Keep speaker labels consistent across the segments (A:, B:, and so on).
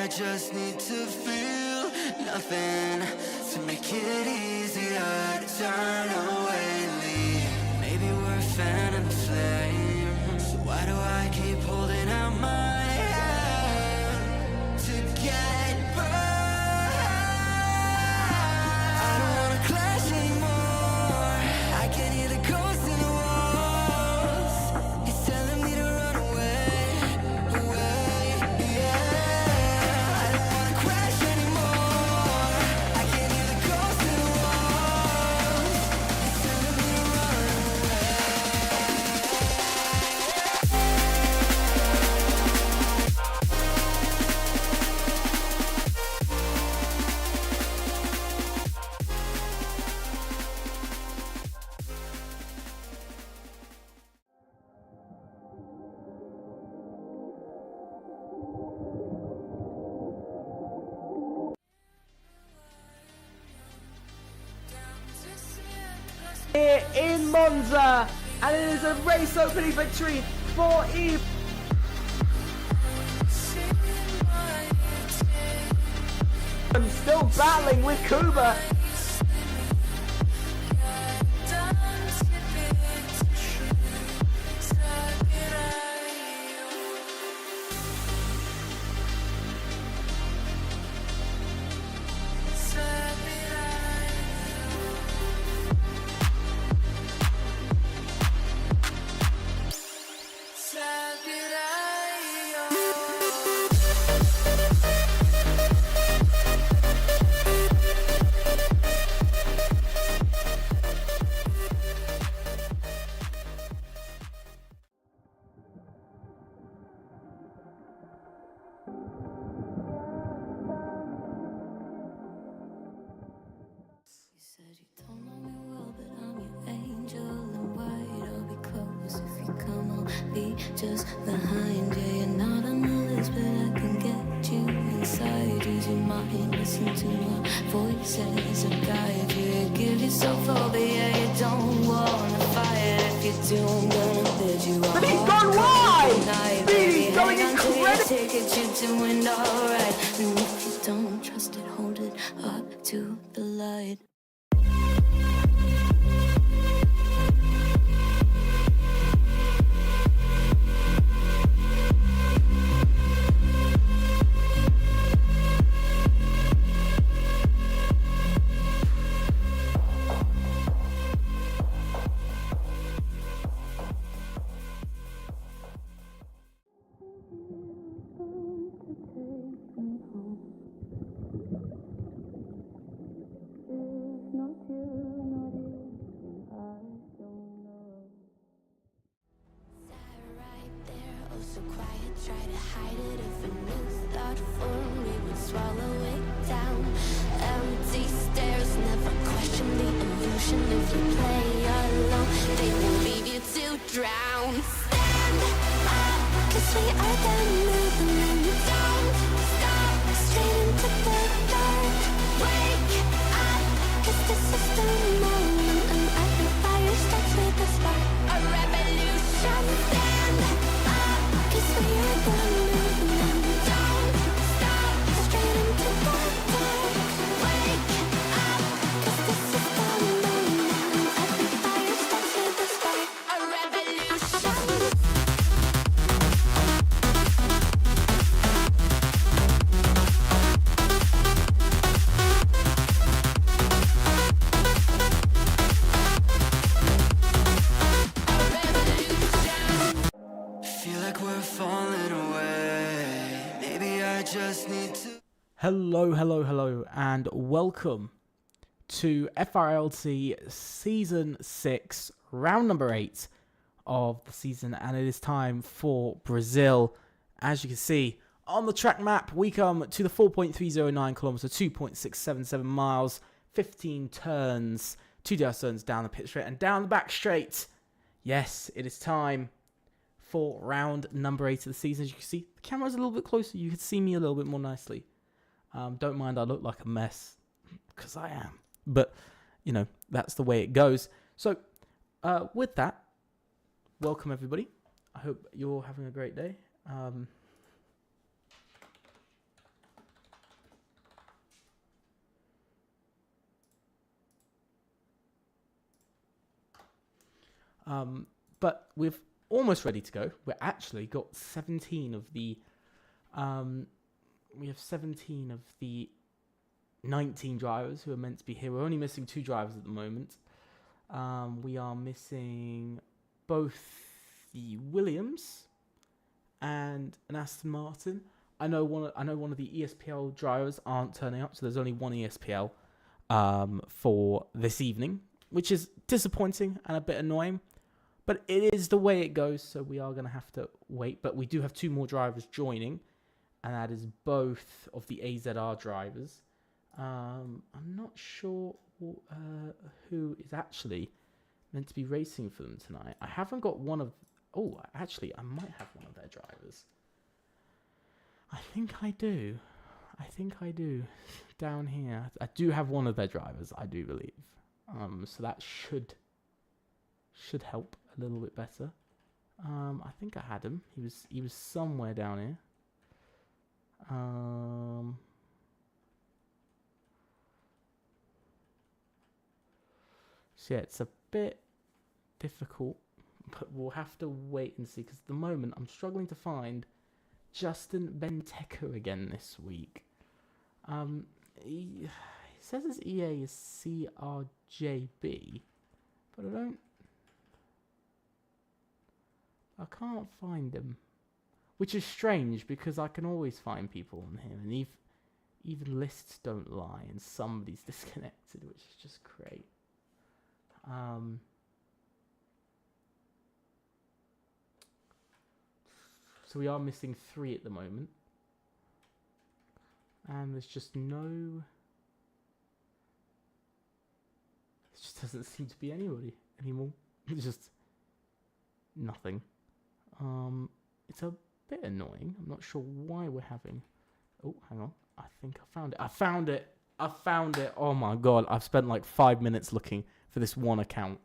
A: just need to feel nothing to make it easier to turn away, leave. Maybe we're a fan of the flame, so why do I keep holding out my hand to get burned? I don't wanna clash anymore. I can hear the ghosts in the walls. It's telling me to run away, away, yeah. I don't wanna crash anymore. I can hear the ghosts in the walls. It's telling me to run away.
B: Here in Monza, and it is a race opening victory for Eve. I'm still battling with Kuba.
C: You said you don't know me well, but I'm your angel in white. I'll be close if you come, I'll be just behind you. You're not on the list, but I can get you inside. Use your mind, listen to my voices and guide you. You give yourself over, yeah, you don't wanna fight. If you do, I'm gonna bid you all.
B: But he's gone wide! Speedy's going incredible!
C: Ticket, you're doing alright. And if you don't trust it, hold it up to the light. So quiet, try to hide it. If a new thought formed, we would swallow it down. Empty stares, never question the illusion. If you play alone, they will leave you to drown. Stand up, 'cause we are the movement. Don't stop, straight into the dark. Wake up, 'cause this is the moment. And every fire starts with a spark. A revolution. Stand up, 'cause we are the movement. Don't stop, straight into the dark. Wake up, 'cause this is the moment. And every fire starts with a spark. A revolution.
A: Feel like we're falling away. Maybe I just need to.
B: Hello, and welcome to FRLT Season 6, round number 8 of the season, and it is time for Brazil. As you can see on the track map, we come to the 4.309 kilometers, 2.677 miles, 15 turns, 2 turns down the pit straight and down the back straight. Yes, it is time for round number 8 of the season. As you can see, the camera's a little bit closer. You can see me a little bit more nicely. Don't mind I look like a mess, because I am. But, you know, that's the way it goes. So, with that, welcome everybody. I hope you're all having a great day. But we're almost ready to go. We're actually got 17 of the... we have 17 of the 19 drivers who are meant to be here. We're only missing 2 drivers at the moment. We are missing both the Williams and an Aston Martin. I know one of the ESPL drivers aren't turning up, so there's only one ESPL for this evening, which is disappointing and a bit annoying. But it is the way it goes, so we are going to have to wait. But we do have 2 more drivers joining, and that is both of the AZR drivers. I'm not sure who is actually meant to be racing for them tonight. I haven't got one of... Oh, actually, I might have one of their drivers. I think I do. Down here. I do have one of their drivers, I do believe. So that should help a little bit better. I think I had him. He was somewhere down here. So yeah, it's a bit difficult, but we'll have to wait and see, because at the moment I'm struggling to find Justin Benteke again this week. He says his EA is CRJB, but I can't find him, which is strange because I can always find people on here, and even lists don't lie, and somebody's disconnected, which is just great. So we are missing 3 at the moment. And there's just no... It just doesn't seem to be anybody anymore. It's just nothing. It's a bit annoying. I'm not sure why we're having... Oh, hang on. I think I found it. I found it. Oh my god. I've spent like 5 minutes looking for this one account.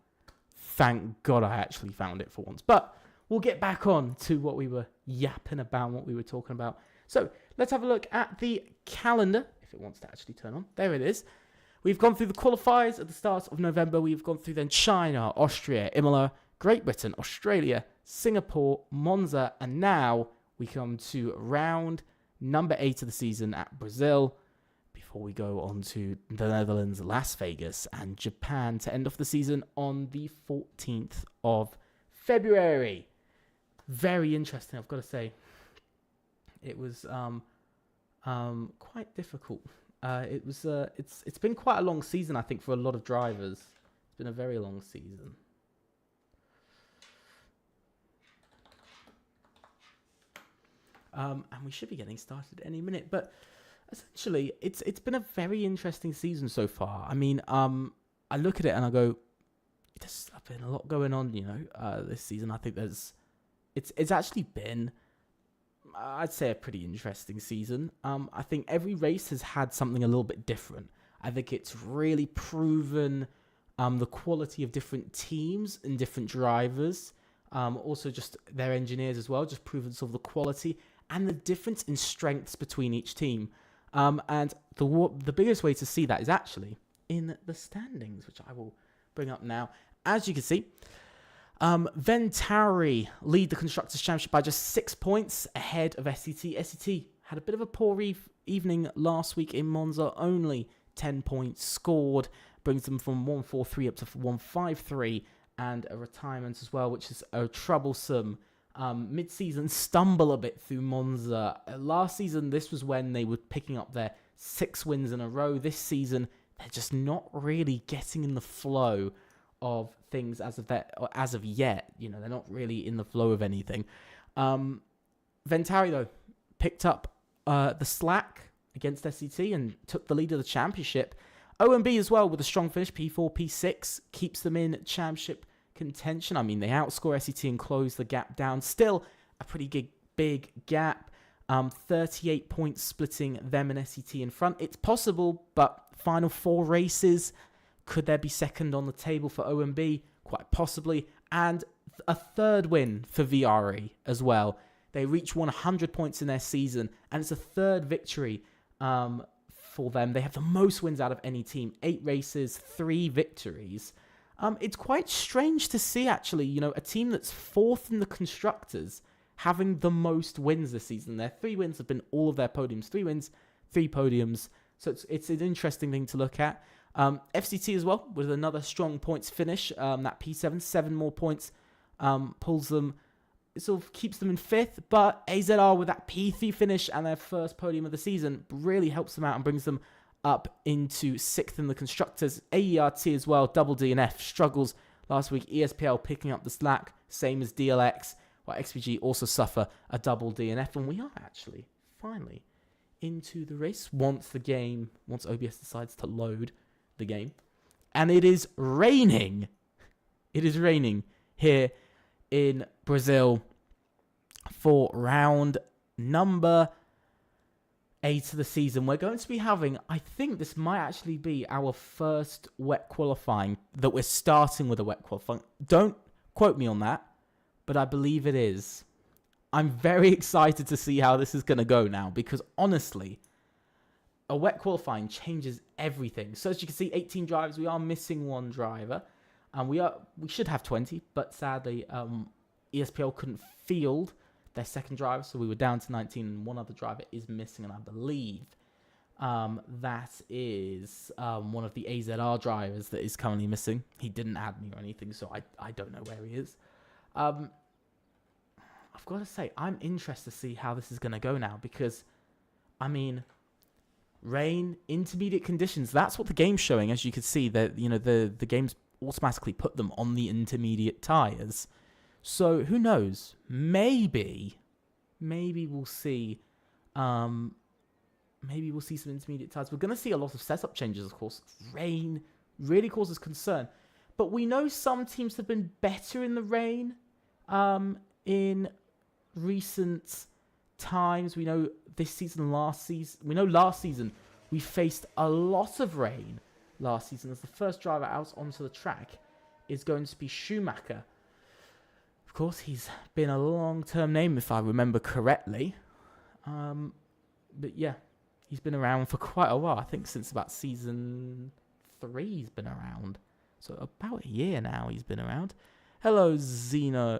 B: Thank god I actually found it for once. But we'll get back on to what we were yapping about, what we were talking about. So let's have a look at the calendar, if it wants to actually turn on. There it is. We've gone through the qualifiers at the start of November. We've gone through then China, Austria, Imola, Great Britain, Australia, Singapore, Monza, and now we come to round number 8 of the season at Brazil, before we go on to the Netherlands, Las Vegas, and Japan to end off the season on the 14th of February. Very interesting, I've got to say. It was quite difficult. It's been quite a long season, I think, for a lot of drivers. It's been a very long season. And we should be getting started any minute, but essentially, it's been a very interesting season so far. I mean, I look at it and I go, there's been a lot going on, this season. I think it's actually been, I'd say, a pretty interesting season. I think every race has had something a little bit different. I think it's really proven the quality of different teams and different drivers. Also just their engineers as well, just proven sort of the quality and the difference in strengths between each team. And the biggest way to see that is actually in the standings, which I will bring up now. As you can see, Venturi lead the Constructors' Championship by just 6 points ahead of SET. SET had a bit of a poor evening last week in Monza, only 10 points scored, brings them from 143 up to 153, and a retirement as well, which is a troublesome mid-season stumble a bit through Monza. Last season, this was when they were picking up their 6 wins in a row. This season, they're just not really getting in the flow of things as of yet. They're not really in the flow of anything. Venturi, though, picked up the slack against SET and took the lead of the championship. OMB as well with a strong finish, P4, P6, keeps them in championship contention. I mean, they outscore SET and close the gap down. Still a pretty big gap. 38 points splitting them and SET in front. It's possible, but final 4 races, could there be second on the table for OMB? Quite possibly. And a third win for VRE as well. They reach 100 points in their season, and it's a third victory for them. They have the most wins out of any team. 8 races, 3 victories. It's quite strange to see, actually, you know, a team that's 4th in the Constructors having the most wins this season. Their 3 wins have been all of their podiums. 3 wins, 3 podiums. So it's an interesting thing to look at. FCT as well, with another strong points finish. That P7, 7 more points, pulls them, it sort of keeps them in 5th. But AZR with that P3 finish and their first podium of the season really helps them out and brings them up into 6th in the Constructors. AERT as well, double DNF, struggles last week. ESPL picking up the slack, same as DLX, while XPG also suffer a double DNF. And we are actually, finally, into the race once OBS decides to load the game. And it is raining. It is raining here in Brazil for round number 8 of the season. We're going to be having, I think this might actually be our first wet qualifying, that we're starting with a wet qualifying. Don't quote me on that, but I believe it is. I'm very excited to see how this is going to go now, because honestly, a wet qualifying changes everything. So as you can see, 18 drivers, we are missing 1 driver, and we should have 20, but sadly, ESPL couldn't field their second driver, so we were down to 19, and 1 other driver is missing, and I believe that is one of the AZR drivers that is currently missing. He didn't add me or anything, so I don't know where he is. I've got to say, I'm interested to see how this is going to go now, because, I mean, rain, intermediate conditions, that's what the game's showing. As you can see, that, you know, the game's automatically put them on the intermediate tyres. So who knows? Maybe we'll see. Maybe we'll see some intermediate tyres. We're going to see a lot of setup changes, of course. Rain really causes concern, but we know some teams have been better in the rain in recent times. We know this season, last season we faced a lot of rain last season, as the first driver out onto the track is going to be Schumacher. Of course, he's been a long-term name, if I remember correctly. But yeah, he's been around for quite a while. I think since about season 3 he's been around. So about a year now he's been around. Hello, Zeno.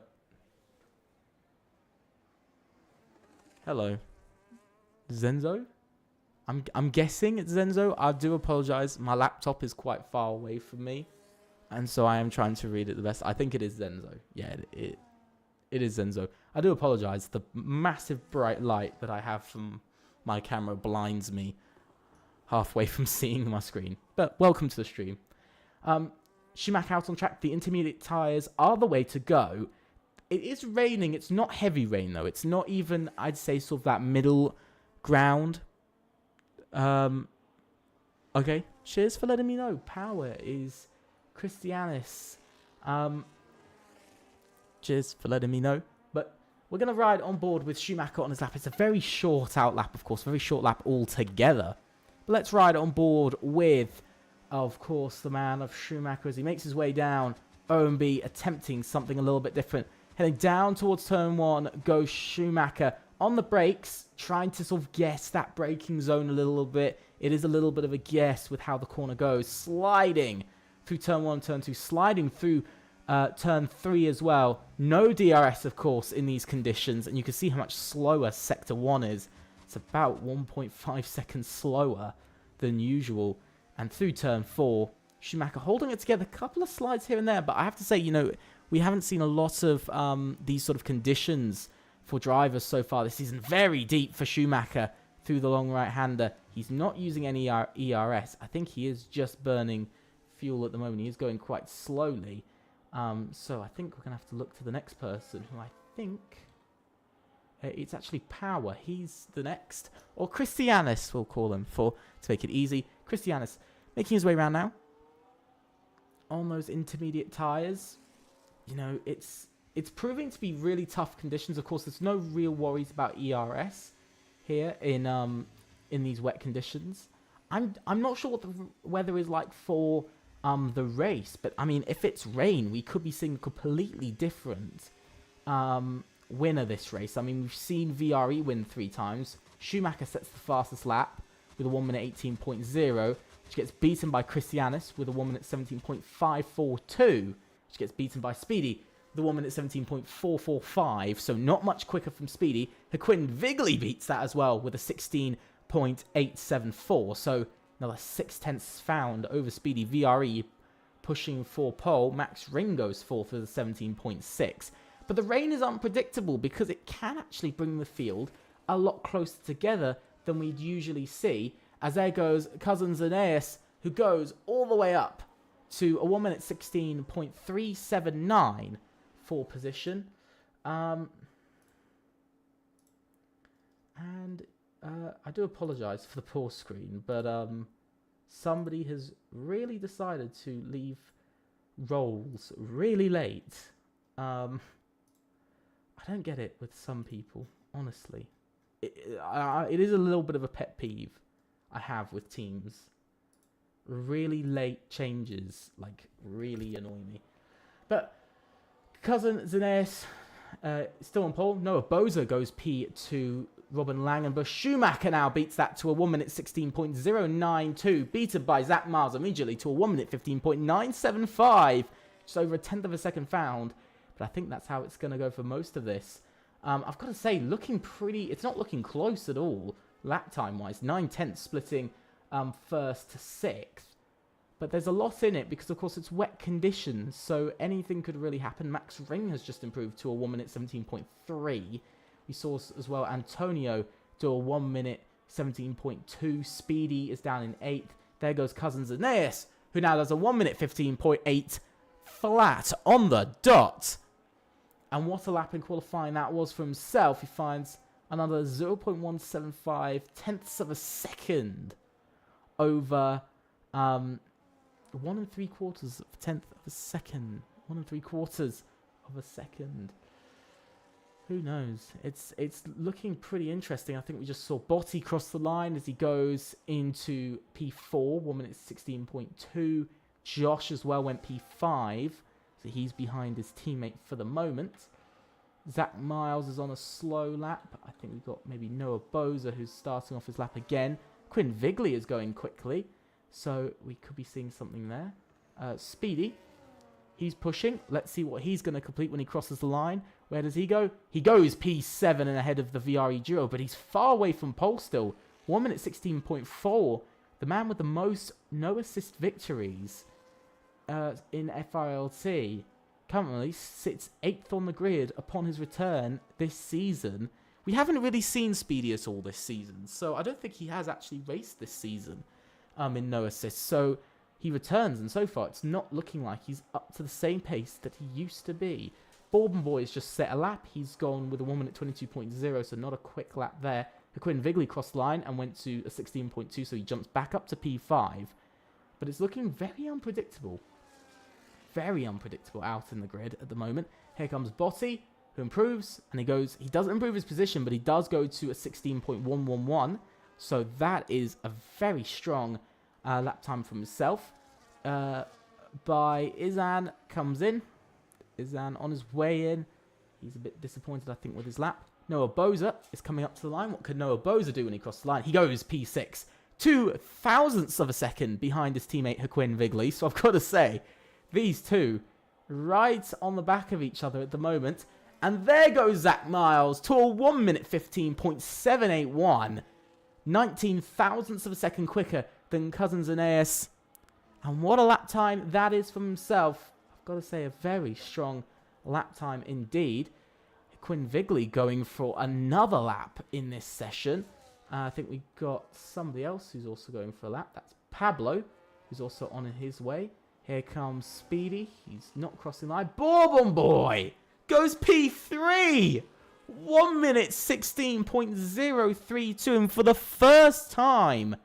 B: Hello. Zenzo? I'm guessing it's Zenzo. I do apologize. My laptop is quite far away from me, and so I am trying to read it the best. I think it is Zenzo. Yeah, it is Zenzo. I do apologize. The massive bright light that I have from my camera blinds me halfway from seeing my screen. But welcome to the stream. Schumacher out on track. The intermediate tyres are the way to go. It is raining. It's not heavy rain, though. It's not even, I'd say, sort of that middle ground. Okay. Cheers for letting me know. Power is Christianis. Cheers for letting me know. But we're going to ride on board with Schumacher on his lap. It's a very short out lap, of course. Very short lap altogether. But let's ride on board with, of course, the man of Schumacher as he makes his way down. OMB attempting something a little bit different. Heading down towards turn 1 goes Schumacher on the brakes, trying to sort of guess that braking zone a little bit. It is a little bit of a guess with how the corner goes. Sliding through turn 1, turn 2, sliding through turn 3 as well. No DRS, of course, in these conditions, and you can see how much slower Sector 1 is. It's about 1.5 seconds slower than usual. And through turn 4, Schumacher holding it together. A couple of slides here and there, but I have to say, you know, we haven't seen a lot of these sort of conditions for drivers so far this season. Very deep for Schumacher through the long right-hander. He's not using any ERS. I think he is just burning fuel at the moment. He is going quite slowly. So I think we're going to have to look to the next person, who I think it's actually Power. He's the next. Or Christianis, we'll call him to make it easy. Christianis making his way around now on those intermediate tyres. You know, it's proving to be really tough conditions. Of course, there's no real worries about ERS here in these wet conditions. I'm not sure what the weather is like for the race, but I mean, if it's rain, we could be seeing a completely different winner this race. I mean, we've seen VRE win 3 times. Schumacher sets the fastest lap with a 1:18.0. She gets beaten by Christianis with a 1 minute 17.542. She gets beaten by Speedy, the 1 minute 17.445. So not much quicker from Speedy. Quinn Vigley beats that as well with a 16.874. So another 0.6 found over Speedy. VRE pushing for pole. Max Ring goes fourth with a 17.6. But the rain is unpredictable because it can actually bring the field a lot closer together than we'd usually see. As there goes Cousins Aeneas, who goes all the way up to a 1 minute 16.379 for position. I do apologise for the poor screen, but somebody has really decided to leave rolls really late. I don't get it with some people, honestly. It is a little bit of a pet peeve I have with teams. Really late changes, like, really annoy me. But Cousin Zaneas still on pole. Noah Boza goes P2. Robin Langenbush. Schumacher now beats that to a 1 minute 16.092. Beaten by Zach Miles immediately to a 1 minute 15.975. Just over a 1/10 of a second found. But I think that's how it's going to go for most of this. I've got to say, looking pretty... It's not looking close at all, lap time-wise. 9/10 splitting first to sixth. But there's a lot in it because, of course, it's wet conditions. So anything could really happen. Max Ring has just improved to a 1 minute 17.3. We saw as well Antonio do a 1 minute 17.2. Speedy is down in 8th. There goes Cousins Aeneas, who now does a 1 minute 15.8 flat on the dot. And what a lap in qualifying that was for himself. He finds another 0.175 tenths of a second over 1 3/4 of a tenth of a second. 1 3/4 of a second. Who knows? It's looking pretty interesting. I think we just saw Botti cross the line as he goes into P4, 1 minute 16.2. Josh as well went P5. So he's behind his teammate for the moment. Zach Miles is on a slow lap. I think we've got maybe Noah Boza who's starting off his lap again. Quinn Vigley is going quickly. So we could be seeing something there. Speedy. He's pushing. Let's see what he's going to complete when he crosses the line. Where does he go? He goes P7 and ahead of the VRE duo, but he's far away from pole still. 1 minute 16.4. The man with the most no assist victories in FRLT currently sits 8th on the grid upon his return this season. We haven't really seen Speedy at all this season, so I don't think he has actually raced this season in no assists. So he returns, and so far it's not looking like he's up to the same pace that he used to be. Bourbon Boy has just set a lap. He's gone with a 1 minute 22.0, so not a quick lap there. Quinn Vigley crossed the line and went to a 16.2, so he jumps back up to P5. But it's looking very unpredictable. Very unpredictable out in the grid at the moment. Here comes Botti, who improves, and he doesn't improve his position, but he does go to a 16.111. So that is a very strong lap time from himself. By Izan comes in. Izan on his way in. He's a bit disappointed, I think, with his lap. Noah Boza is coming up to the line. What could Noah Boza do when he crossed the line? He goes P6. 0.02 of a second behind his teammate Quinn Vigley. So I've got to say, these two right on the back of each other at the moment. And there goes Zach Miles to a 1 minute 15.781. 19,000ths of a second quicker than Cousins Aeneas. And what a lap time that is from himself. I've got to say, a very strong lap time indeed. Quinn Vigley going for another lap in this session. I think we got somebody else who's also going for a lap. That's Pablo, who's also on his way. Here comes Speedy. He's not crossing the line. Bourbon Boy goes P3. 1 minute 16.032. And for the first time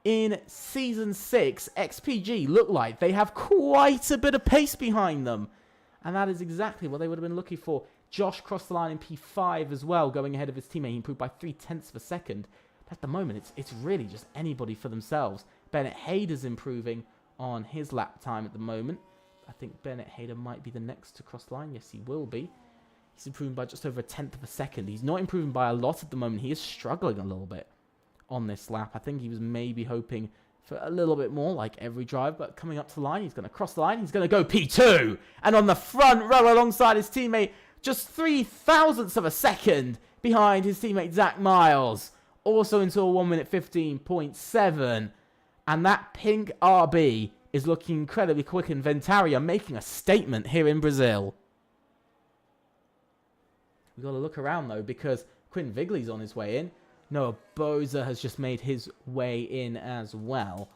B: in Season 6, XPG look like they have quite a bit of pace behind them. And that is exactly what they would have been looking for. Josh crossed the line in P5 as well, going ahead of his teammate. He improved by 0.3 of a second. But at the moment, it's really just anybody for themselves. Bennett Hayder's improving on his lap time at the moment. I think Bennett Hayder might be the next to cross the line. Yes, he will be. He's improving by just over 1/10 of a second. He's not improving by a lot at the moment. He is struggling a little bit on this lap. I think he was maybe hoping for a little bit more, like every drive, but coming up to the line, he's going to cross the line, he's going to go P2, and on the front row alongside his teammate, just 0.003 of a second behind his teammate Zach Miles, also into a 1 minute 15.7, and that pink RB is looking incredibly quick, and Ventaria making a statement here in Brazil. We've got to look around though, because Quinn Vigley's on his way in. Noah Boza has just made his way in as well.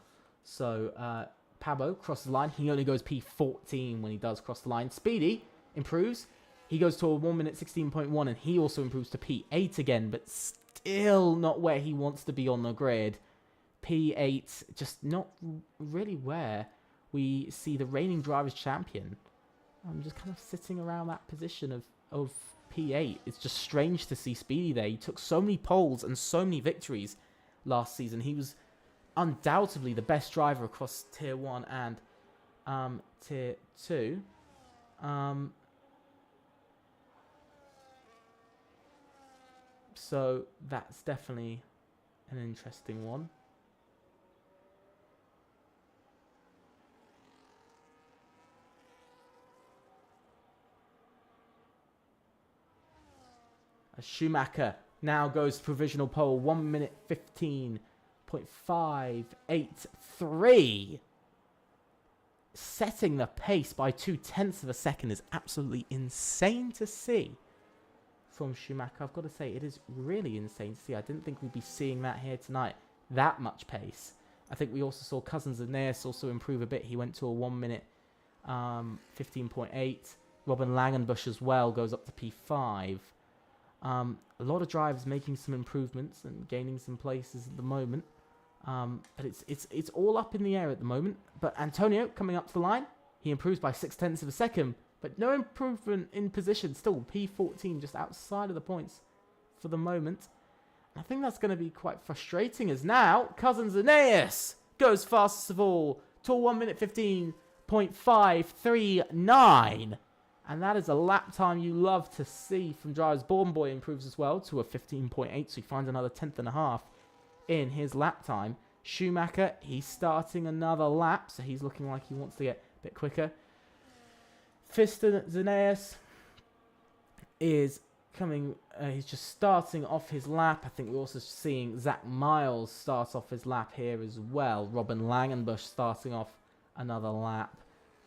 B: So Pablo crosses the line. He only goes P14 when he does cross the line. Speedy improves. He goes to a 1 minute 16.1, and he also improves to P8 again, but still not where he wants to be on the grid. P8, just not really where we see the reigning Drivers' Champion. I'm just kind of sitting around that position of P8. It's just strange to see Speedy there. He took so many poles and so many victories last season. He was undoubtedly the best driver across Tier 1 and Tier 2. So that's definitely an interesting one. Schumacher now goes to provisional pole, 1 minute 15.583. Setting the pace by 0.2 of a second is absolutely insane to see from Schumacher. I've got to say, it is really insane to see. I didn't think we'd be seeing that here tonight, that much pace. I think we also saw Cousins and Naes also improve a bit. He went to a 1 minute 15.8. Robin Langenbush as well goes up to P5. A lot of drivers making some improvements and gaining some places at the moment. But it's all up in the air at the moment. But Antonio coming up to the line, he improves by 0.6 of a second, but no improvement in position. Still P14 just outside of the points for the moment. I think that's going to be quite frustrating, as now Cousins Aeneas goes fastest of all to a 1 minute 15.539. And that is a lap time you love to see from drivers. Born Boy improves as well to a 15.8, so he finds another 1/10.5 in his lap time. Schumacher, he's starting another lap, so he's looking like he wants to get a bit quicker. Fiston Zaneas is coming, he's just starting off his lap. I think we're also seeing Zach Miles start off his lap here as well. Robin Langenbush starting off another lap.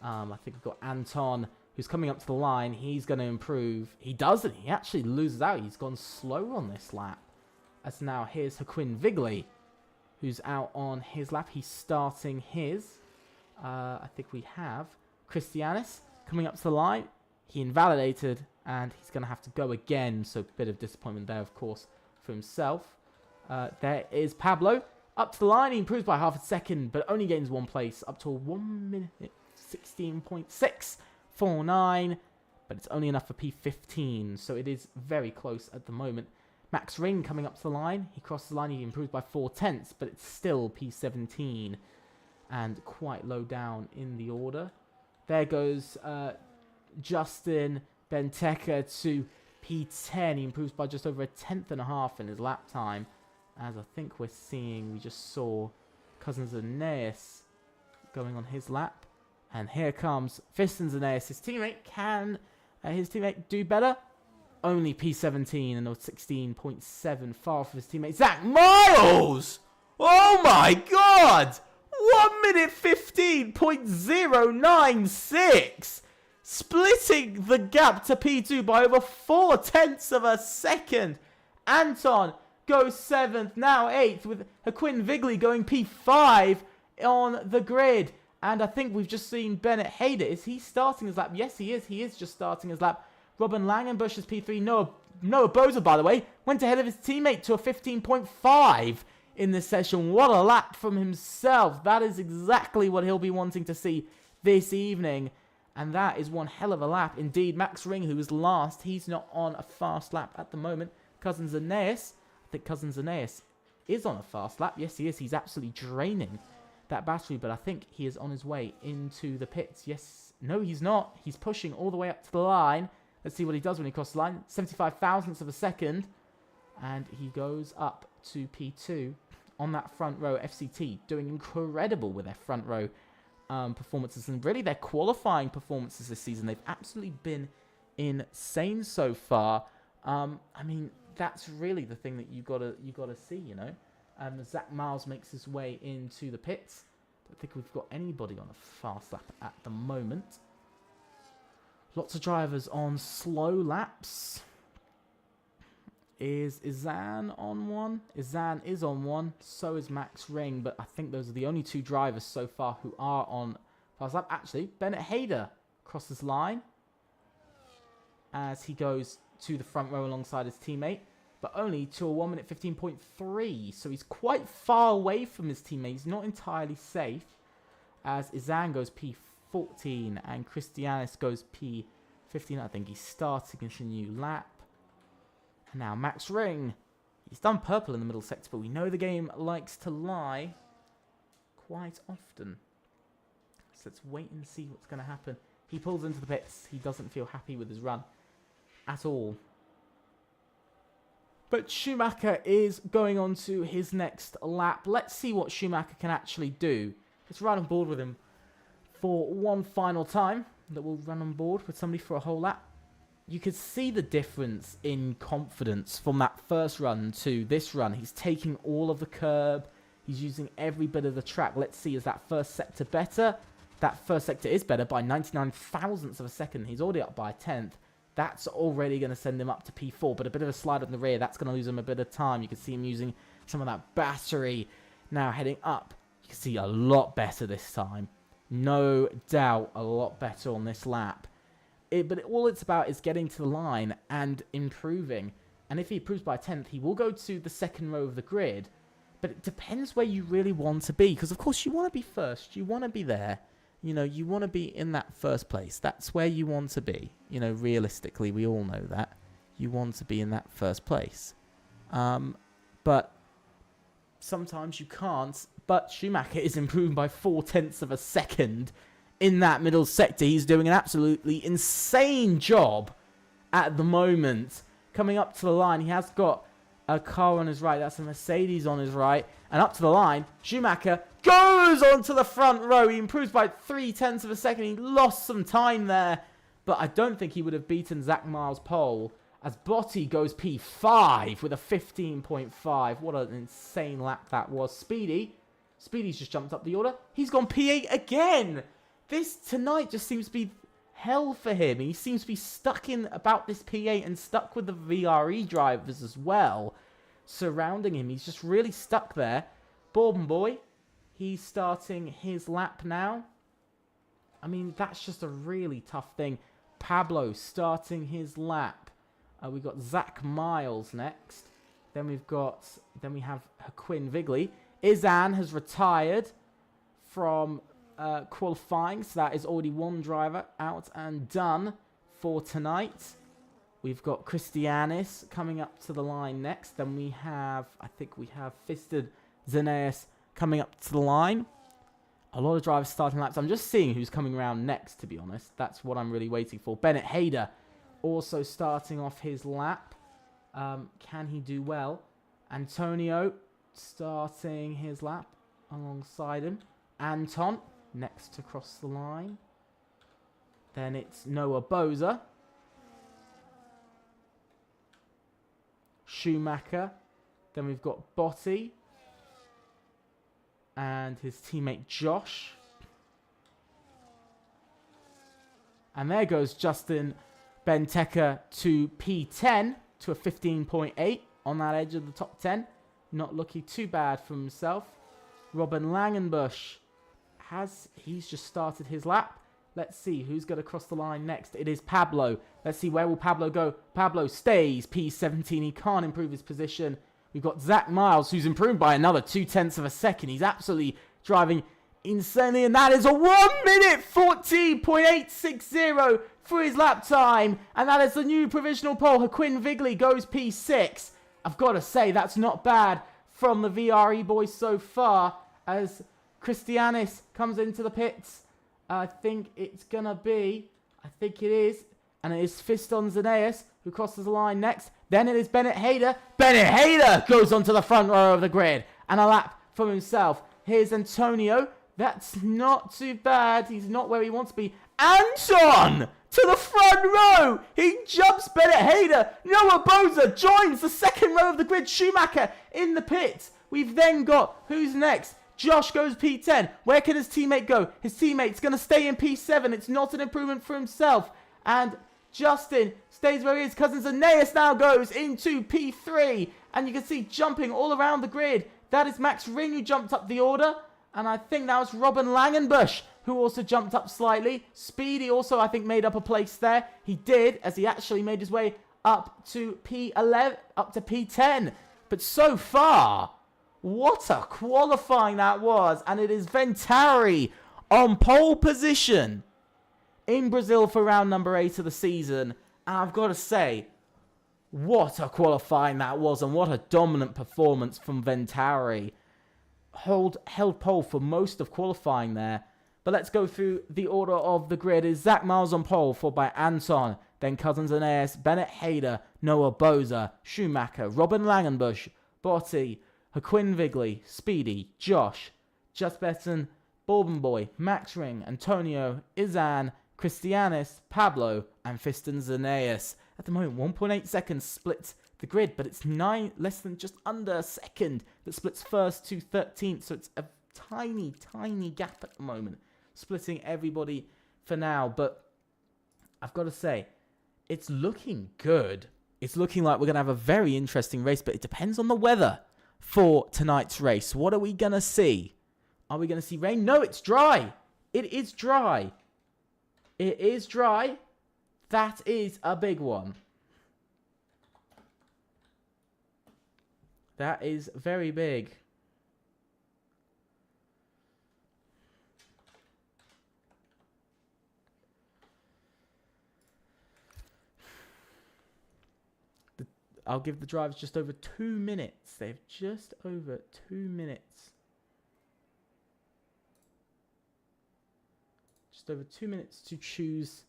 B: I think we've got Anton, who's coming up to the line. He's going to improve. He doesn't. He actually loses out. He's gone slow on this lap. As now here's Quinn Vigley, who's out on his lap. He's starting his. I think we have Christianis coming up to the line. He invalidated, and he's going to have to go again. So a bit of disappointment there, of course, for himself. There is Pablo up to the line. He improves by half a second, but only gains one place, up to a 1 minute 16.649, but it's only enough for P15, so it is very close at the moment. Max Ring coming up to the line. He crosses the line. He improves by 0.4, but it's still P17 and quite low down in the order. There goes Justin Benteke to P10. He improves by just over a 1/10.5 in his lap time. As I think we just saw Cousins Aeneas going on his lap. And here comes Fiston Aeneas. His teammate, can his teammate do better? Only P17 and a 16.7 far from his teammate. Zach Miles! Oh my god! 1 minute 15.096! Splitting the gap to P2 by over 0.4 of a second. Anton goes 7th, now 8th, with Quinn Vigley going P5 on the grid. And I think we've just seen Bennett Hayder. Is he starting his lap? Yes, he is. He is just starting his lap. Robin Langenbush is P3. Noah Boza, by the way, went ahead of his teammate to a 15.5 in this session. What a lap from himself. That is exactly what he'll be wanting to see this evening. And that is one hell of a lap. Indeed, Max Ring, who was last, he's not on a fast lap at the moment. Cousins Aeneas, I think Cousins Aeneas is on a fast lap. Yes, he is. He's absolutely draining that battery, but I think he is on his way into the pits. Yes, no, he's not. He's pushing all the way up to the line. Let's see what he does when he crosses the line. 75 thousandths of a second, and he goes up to P2 on that front row. FCT doing incredible with their front row performances, and really their qualifying performances this season. They've absolutely been insane so far. I mean, that's really the thing that you gotta see, you know. Zach Miles makes his way into the pits. Don't think we've got anybody on a fast lap at the moment. Lots of drivers on slow laps. Is Izan on one? Izan is on one. So is Max Ring. But I think those are the only two drivers so far who are on fast lap. Actually, Bennett Hayder crosses line as he goes to the front row alongside his teammate. But only to a 1 minute 15.3. So he's quite far away from his teammate. He's not entirely safe. As Izan goes P14 and Christianis goes P15. I think he's starting a new lap. And now Max Ring. He's done purple in the middle sector, but we know the game likes to lie quite often. So let's wait and see what's going to happen. He pulls into the pits. He doesn't feel happy with his run at all. But Schumacher is going on to his next lap. Let's see what Schumacher can actually do. Let's run on board with him for one final time. That we'll run on board with somebody for a whole lap. You could see the difference in confidence from that first run to this run. He's taking all of the curb. He's using every bit of the track. Let's see, is that first sector better? That first sector is better by 99 thousandths of a second. He's already up by a tenth. That's already going to send him up to P4, but a bit of a slide on the rear. That's going to lose him a bit of time. You can see him using some of that battery. Now heading up, you can see a lot better this time. No doubt a lot better on this lap. But all it's about is getting to the line and improving. And if he improves by a tenth, he will go to the second row of the grid. But it depends where you really want to be. Because, of course, you want to be first. You want to be there. You know, you want to be in that first place. That's where you want to be. You know, realistically, we all know that. You want to be in that first place. But sometimes you can't. But Schumacher is improving by 0.4 of a second in that middle sector. He's doing an absolutely insane job at the moment. Coming up to the line, he has got a car on his right. That's a Mercedes on his right. And up to the line, Schumacher goes onto the front row. He improves by 0.3 of a second. He lost some time there. But I don't think he would have beaten Zach Miles' pole. As Botti goes P5 with a 15.5. What an insane lap that was. Speedy's just jumped up the order. He's gone P8 again. This tonight just seems to be hell for him. He seems to be stuck in about this P8 and stuck with the VRE drivers as well surrounding him. He's just really stuck there. Bourbon Boy, he's starting his lap now. I mean, that's just a really tough thing. Pablo starting his lap. We've got Zach Miles next. Then we have Quinn Vigley. Izan has retired from qualifying, so that is already one driver out and done for tonight. We've got Christianis coming up to the line next. Then we have, I think we have Fisted Zeneas coming up to the line. A lot of drivers starting laps. I'm just seeing who's coming around next, to be honest. That's what I'm really waiting for. Bennett Hayder also starting off his lap. Can he do well? Antonio starting his lap alongside him. Anton next to cross the line. Then it's Noah Boza. Schumacher. Then we've got Botti. And his teammate Josh. And there goes Justin Benteke to P10 to a 15.8 on that edge of the top 10. Not looking too bad for himself. Robin Langenbush, he's just started his lap. Let's see who's going to cross the line next. It is Pablo. Let's see, where will Pablo go? Pablo stays P17. He can't improve his position. We've got Zach Miles, who's improved by another 0.2 of a second. He's absolutely driving insanely, and that is a 1 minute 14.860 for his lap time. And that is the new provisional pole. Quinn Vigley goes P6. I've got to say, that's not bad from the VRE boys so far, as Christianis comes into the pits. I think it's going to be, I think it is, and it is Fiston Zeneas who crosses the line next. Then it is Bennett Hayder. Bennett Hayder goes onto the front row of the grid. and a lap from himself. Here's Antonio. That's not too bad. He's not where he wants to be. Anton to the front row. He jumps Bennett Hayder. Noah Boza joins the second row of the grid. Schumacher in the pits. We've then got, who's next? Josh goes P10. Where can his teammate go? His teammate's going to stay in P7. It's not an improvement for himself. And Justin stays where he is. Cousins Aeneas now goes into P3. And you can see jumping all around the grid. That is Max Ring who jumped up the order. And I think that was Robin Langenbusch who also jumped up slightly. Speedy also, I think, made up a place there. He did, as he actually made his way up to P11, up to P10. But so far, what a qualifying that was. And it is Ventari on pole position in Brazil for round number 8 of the season. And I've got to say, what a qualifying that was, and what a dominant performance from Ventari. Held pole for most of qualifying there. But let's go through the order of the grid. Is Zach Miles on pole, followed by Anton, then Cousins Aeneas, Bennett Hayder, Noah Boza, Schumacher, Robin Langenbusch, Botti, Haquin Vigley, Speedy, Josh, Just Betton, Bourbon Boy, Max Ring, Antonio, Izan, Christianis, Pablo, and Fistons Aeneas. At the moment, 1.8 seconds splits the grid, but it's less than just under a second that splits first to 13th, so it's a tiny, tiny gap at the moment, splitting everybody for now. But I've got to say, it's looking good. It's looking like we're going to have a very interesting race, but it depends on the weather for tonight's race. What are we going to see? Are we going to see rain? No, it's dry. It is dry. It is dry. That is a big one. That is very big. I'll give the drivers just over 2 minutes. They've just over 2 minutes. Just over 2 minutes to choose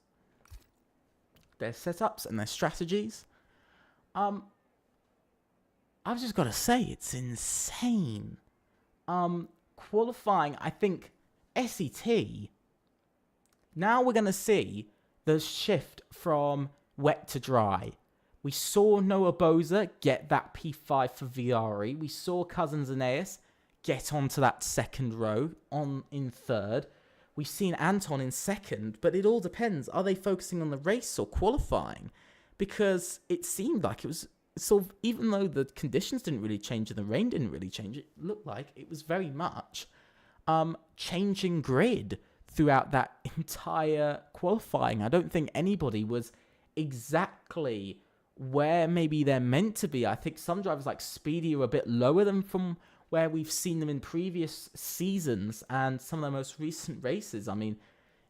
B: their setups and their strategies. I've just got to say, it's insane. Qualifying, I think, SET. Now we're going to see the shift from wet to dry. We saw Noah Boza get that P5 for VRE. We saw Cousins Aeneas get onto that second row in third. We've seen Anton in second, but it all depends. Are they focusing on the race or qualifying? Because it seemed like it was sort of, even though the conditions didn't really change and the rain didn't really change, it looked like it was very much changing grid throughout that entire qualifying. I don't think anybody was exactly where maybe they're meant to be. I think some drivers like Speedy are a bit lower than from where we've seen them in previous seasons and some of the most recent races. I mean,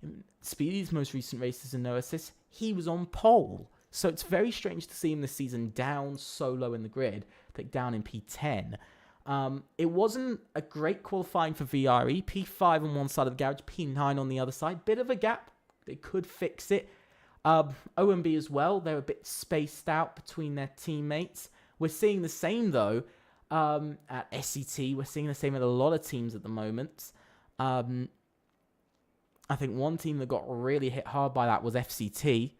B: in Speedy's most recent races in no assist, he was on pole. So it's very strange to see him this season down so low in the grid, I think down in P10. It wasn't a great qualifying for VRE. P5 on one side of the garage, P9 on the other side. Bit of a gap. They could fix it. OMB as well. They're a bit spaced out between their teammates. We're seeing the same, though, at SET. We're seeing the same at a lot of teams at the moment. I think one team that got really hit hard by that was FCT.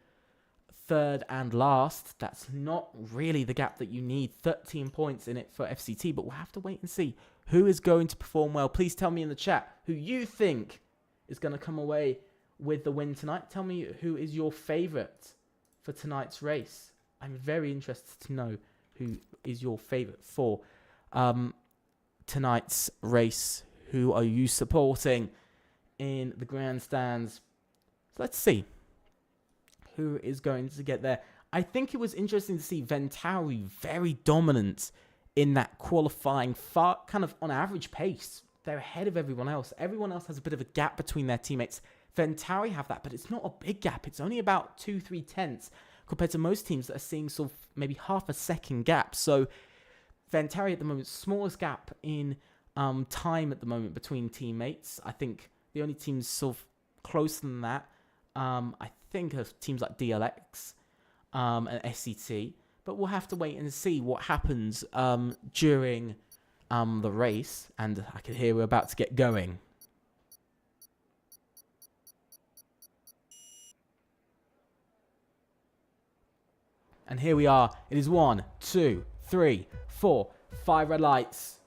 B: Third and last. That's not really the gap that you need. 13 points in it for FCT, but we'll have to wait and see who is going to perform well. Please tell me in the chat who you think is going to come away with the win tonight. Tell me who is your favourite for tonight's race. I'm very interested to know who is your favourite for tonight's race. Who are you supporting in the grandstands? So let's see who is going to get there. I think it was interesting to see Ventari very dominant in that qualifying, far kind of on average pace. They're ahead of everyone else. Everyone else has a bit of a gap between their teammates. Ventari have that, but it's not a big gap. It's only about 2-3 tenths compared to most teams that are seeing sort of maybe half a second gap. So Ventari at the moment, smallest gap in time at the moment between teammates. I think the only teams sort of closer than that, I think of teams like DLX and SET. But we'll have to wait and see what happens during the race, and I can hear we're about to get going. And here we are. It is 1, 2, 3, 4, 5 red lights.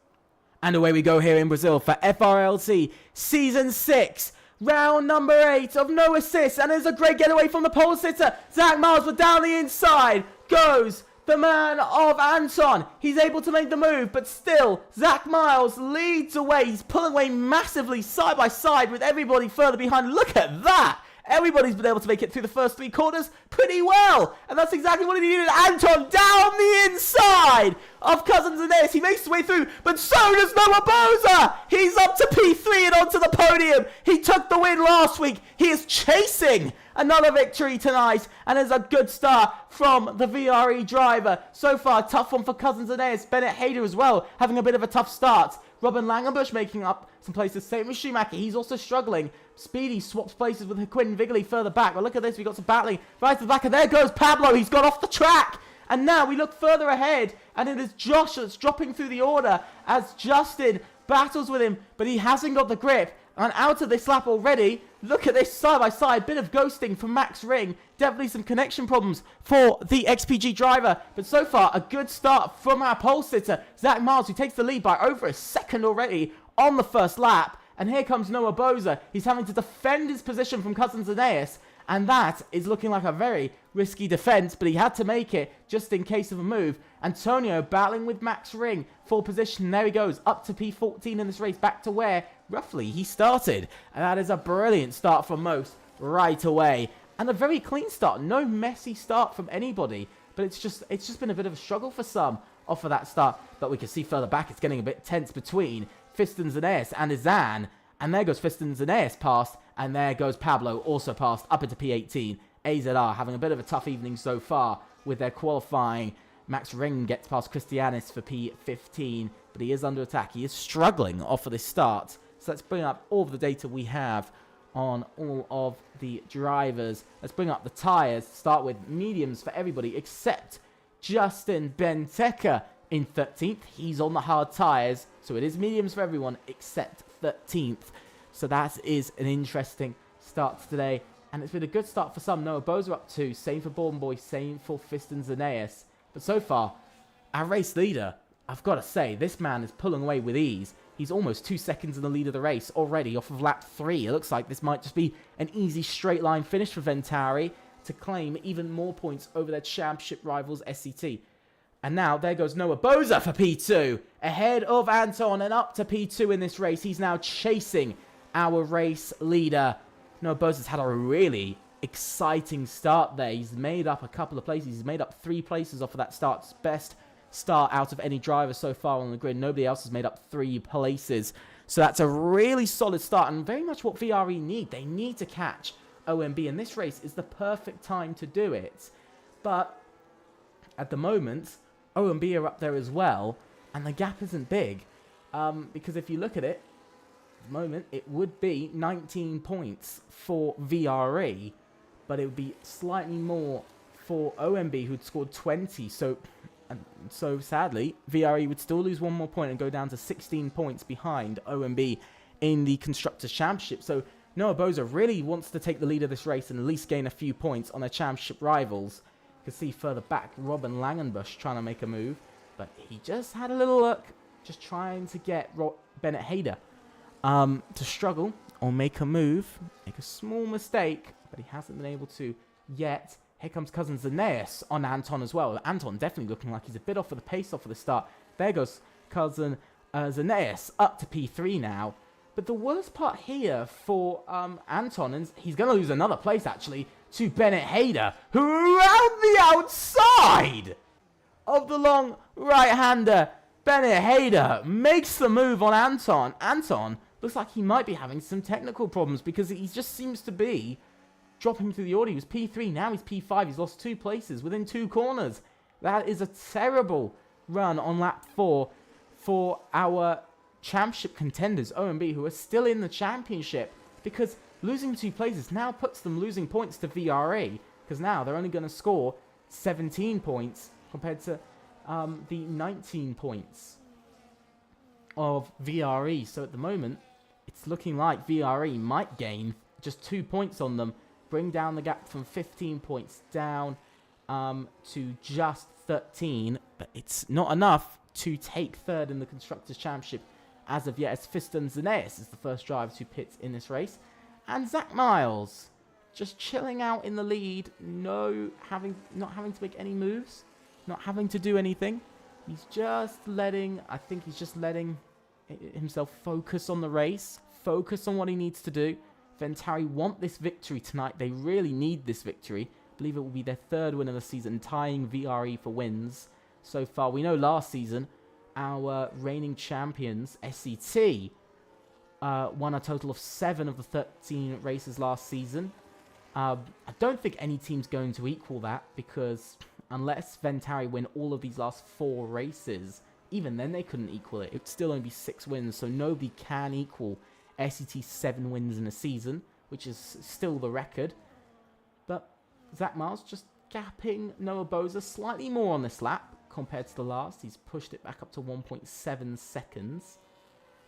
B: And away we go here in Brazil for FRLT Season 6. Round number 8 of no assists. And there's a great getaway from the pole sitter. Zach Miles, but down the inside goes the man of Anton. He's able to make the move, but still, Zach Miles leads away. He's pulling away massively side by side with everybody further behind. Look at that. Everybody's been able to make it through the first 3 quarters pretty well. And that's exactly what he needed. Anton down the inside of Cousins and Ace. He makes his way through, but so does Noah Boza. He's up to P3 and onto the podium. He took the win last week. He is chasing another victory tonight. And there's a good start from the VRE driver. So far, tough one for Cousins and Ace. Bennett Hayder as well, having a bit of a tough start. Robin Langenbush making up some places. Same with Schumacher. He's also struggling. Speedy swaps places with Quinn Vigley further back. But look at this. We've got some battling right to the back. And there goes Pablo. He's gone off the track. And now we look further ahead. And it is Josh that's dropping through the order as Justin battles with him. But he hasn't got the grip. And out of this lap already, look at this side by side. Bit of ghosting from Max Ring. Definitely some connection problems for the XPG driver. But so far, a good start from our pole sitter, Zach Miles, who takes the lead by over a second already on the first lap. And here comes Noah Boza. He's having to defend his position from Cousins Aeneas. And that is looking like a very risky defense, but he had to make it just in case of a move. Antonio battling with Max Ring. Full position. There he goes. Up to P14 in this race. Back to where roughly he started. And that is a brilliant start from most right away. And a very clean start. No messy start from anybody. But it's just been a bit of a struggle for some off of that start. But we can see further back it's getting a bit tense between Fistons Aeneas and Izan. And there goes Fistons Aeneas past. And there goes Pablo also past up into P18. AZR having a bit of a tough evening so far with their qualifying. Max Ring gets past Christianis for P15. But he is under attack. He is struggling off of this start. So let's bring up all of the data we have on all of the drivers. Let's bring up the tyres. Start with mediums for everybody except Justin Benteke in 13th. He's on the hard tyres. So it is mediums for everyone except 13th. So that is an interesting start today. And it's been a good start for some. Noah Boza up 2. Same for Borden Boy. Same for Fistons Aeneas. But so far, our race leader, I've got to say, this man is pulling away with ease. He's almost 2 seconds in the lead of the race already off of lap 3. It looks like this might just be an easy straight line finish for Ventari to claim even more points over their championship rivals SCT. And now there goes Noah Boza for P2. Ahead of Anton and up to P2 in this race. He's now chasing our race leader. Noah Boza's had a really exciting start there. He's made up a couple of places. He's made up 3 places off of that start. It's best start out of any driver so far on the grid. Nobody else has made up 3 places. So that's a really solid start and very much what VRE need. They need to catch OMB, and this race is the perfect time to do it. But at the moment, OMB are up there as well, and the gap isn't big. Because if you look at it, at the moment, it would be 19 points for VRE, but it would be slightly more for OMB, who'd scored 20. So sadly, VRE would still lose 1 more point and go down to 16 points behind OMB in the Constructors' Championship. So Noah Boza really wants to take the lead of this race and at least gain a few points on their championship rivals. You can see further back Robin Langenbush trying to make a move, but he just had a little look, just trying to get Bennett Hayder to struggle or make a move, make a small mistake, but he hasn't been able to yet. Here comes Cousins Aeneas on Anton as well. Anton definitely looking like he's a bit off of the pace off of the start. There goes Cousin Aeneas up to P3 now. But the worst part here for Anton, and he's going to lose another place actually, to Bennett Hayder, who around the outside of the long right-hander, Bennett Hayder makes the move on Anton. Anton looks like he might be having some technical problems because he just seems to be dropping through the order. He was P3, now he's P5. He's lost 2 places within 2 corners. That is a terrible run on lap 4 for our championship contenders, OMB, who are still in the championship, because losing 2 places now puts them losing points to VRE, because now they're only going to score 17 points compared to the 19 points. of VRE. So at the moment, it's looking like VRE might gain just 2 points on them, bring down the gap from 15 points down to just 13. But it's not enough to take third in the Constructors' Championship as of yet, as Fiston Zaneas is the first driver to pit in this race. And Zach Miles just chilling out in the lead, not having to make any moves, not having to do anything. He's just letting himself focus on the race, focus on what he needs to do. Ventari want this victory tonight. They really need this victory. I believe it will be their third win of the season, tying VRE for wins so far. We know last season, our reigning champions, SET, won a total of 7 of the 13 races last season. I don't think any team's going to equal that, because unless Ventari win all of these last 4 races, even then they couldn't equal it. It would still only be 6 wins, so nobody can equal SET's 7 wins in a season, which is still the record. But Zach Miles just gapping Noah Boza slightly more on this lap compared to the last. He's pushed it back up to 1.7 seconds.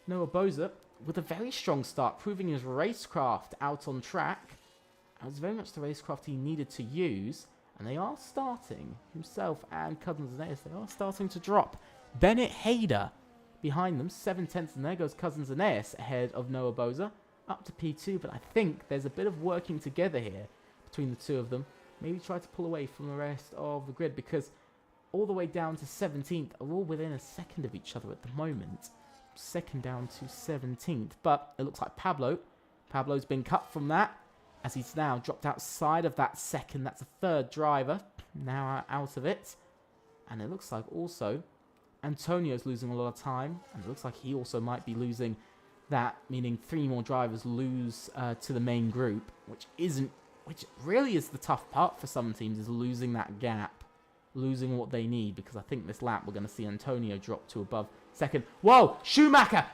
B: Noah Boza with a very strong start, proving his racecraft out on track. It was very much the racecraft he needed to use. And they are starting, himself and Cousins Aeneas, they are starting to drop. Bennett Hayder behind them, 7/10, and there goes Cousins Aeneas ahead of Noah Boza, up to P2. But I think there's a bit of working together here between the two of them. Maybe try to pull away from the rest of the grid, because all the way down to 17th are all within a second of each other at the moment. Second down to 17th, but it looks like Pablo's been cut from that, as he's now dropped outside of that second. That's a third driver now out of it. And it looks like also Antonio's losing a lot of time, and it looks like he also might be losing that, meaning 3 more drivers lose to the main group, which really is the tough part for some teams, is losing that gap, losing what they need, because I think this lap we're going to see Antonio drop to above second. Whoa, Schumacher,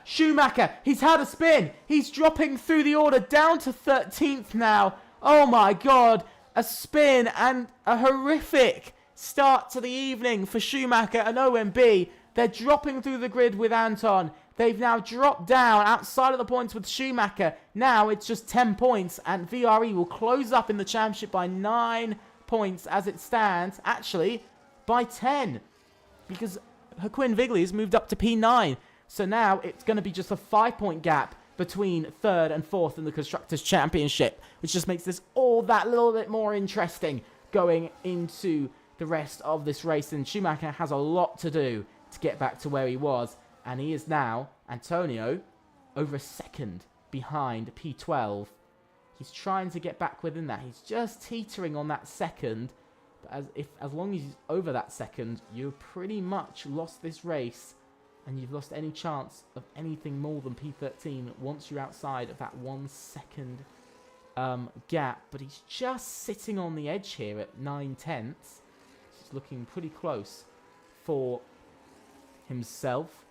B: he's had a spin. He's dropping through the order down to 13th now. Oh my God, a spin and a horrific start to the evening for Schumacher and OMB. They're dropping through the grid with Anton. They've now dropped down outside of the points with Schumacher. Now it's just 10 points, and VRE will close up in the championship by 9 points as it stands. Actually, by 10, because Joaquin Vigli has moved up to P9. So now it's going to be just a 5-point gap between 3rd and 4th in the Constructors' Championship, which just makes this all that little bit more interesting going into the rest of this race. And Schumacher has a lot to do to get back to where he was. And he is now, Antonio, over a second behind P12. He's trying to get back within that. He's just teetering on that second. But as long as he's over that second, you've pretty much lost this race, and you've lost any chance of anything more than P13 once you're outside of that 1 second gap. But he's just sitting on the edge here at 9/10. He's looking pretty close for himself.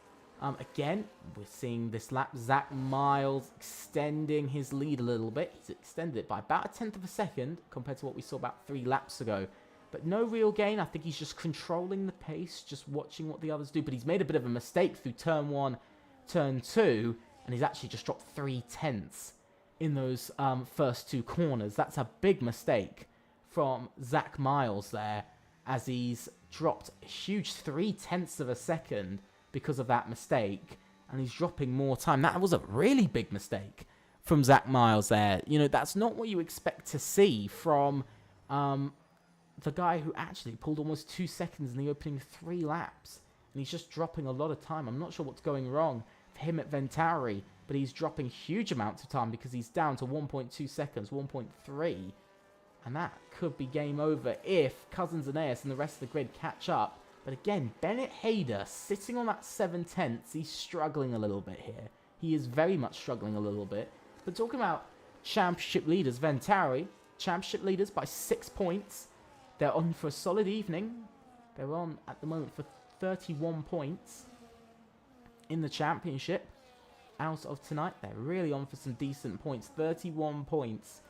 B: Again, we're seeing this lap, Zach Miles extending his lead a little bit. He's extended it by about 1/10 of a second compared to what we saw about 3 laps ago. But no real gain. I think he's just controlling the pace, just watching what the others do. But he's made a bit of a mistake through turn 1, turn 2, and he's actually just dropped 3/10 in those first 2 corners. That's a big mistake from Zach Miles there, as he's dropped a huge 3/10 of a second because of that mistake, and he's dropping more time. That was a really big mistake from Zach Miles there. You know, that's not what you expect to see from the guy who actually pulled almost 2 seconds in the opening 3 laps, and he's just dropping a lot of time. I'm not sure what's going wrong for him at Ventari, but he's dropping huge amounts of time, because he's down to 1.2 seconds, 1.3, and that could be game over if Cousins Aeneas and the rest of the grid catch up. But again, Bennett Hayder sitting on that 7/10. He's struggling a little bit here. He is very much struggling a little bit. But talking about championship leaders, Ventari, championship leaders by 6 points. They're on for a solid evening. They're on at the moment for 31 points in the championship. Out of tonight, they're really on for some decent points. 31 points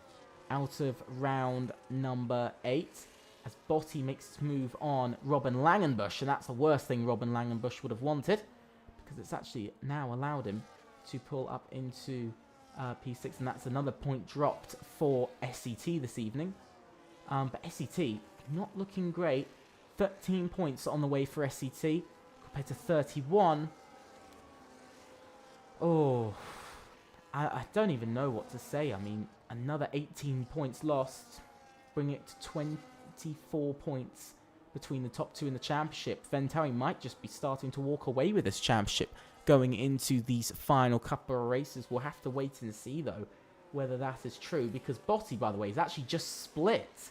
B: out of round number 8. As Botti makes his move on Robin Langenbush, and that's the worst thing Robin Langenbush would have wanted, because because it's actually now allowed him to pull up into P6, and that's another point dropped for SET this evening. But SET not looking great. 13 points on the way for SET compared to 31. Oh, I don't even know what to say. I mean, another 18 points lost, bringing it to 24 points between the top two in the championship. Venturi might just be starting to walk away with this championship going into these final couple of races. We'll have to wait and see, though, whether that is true, because Botti, by the way, is actually just split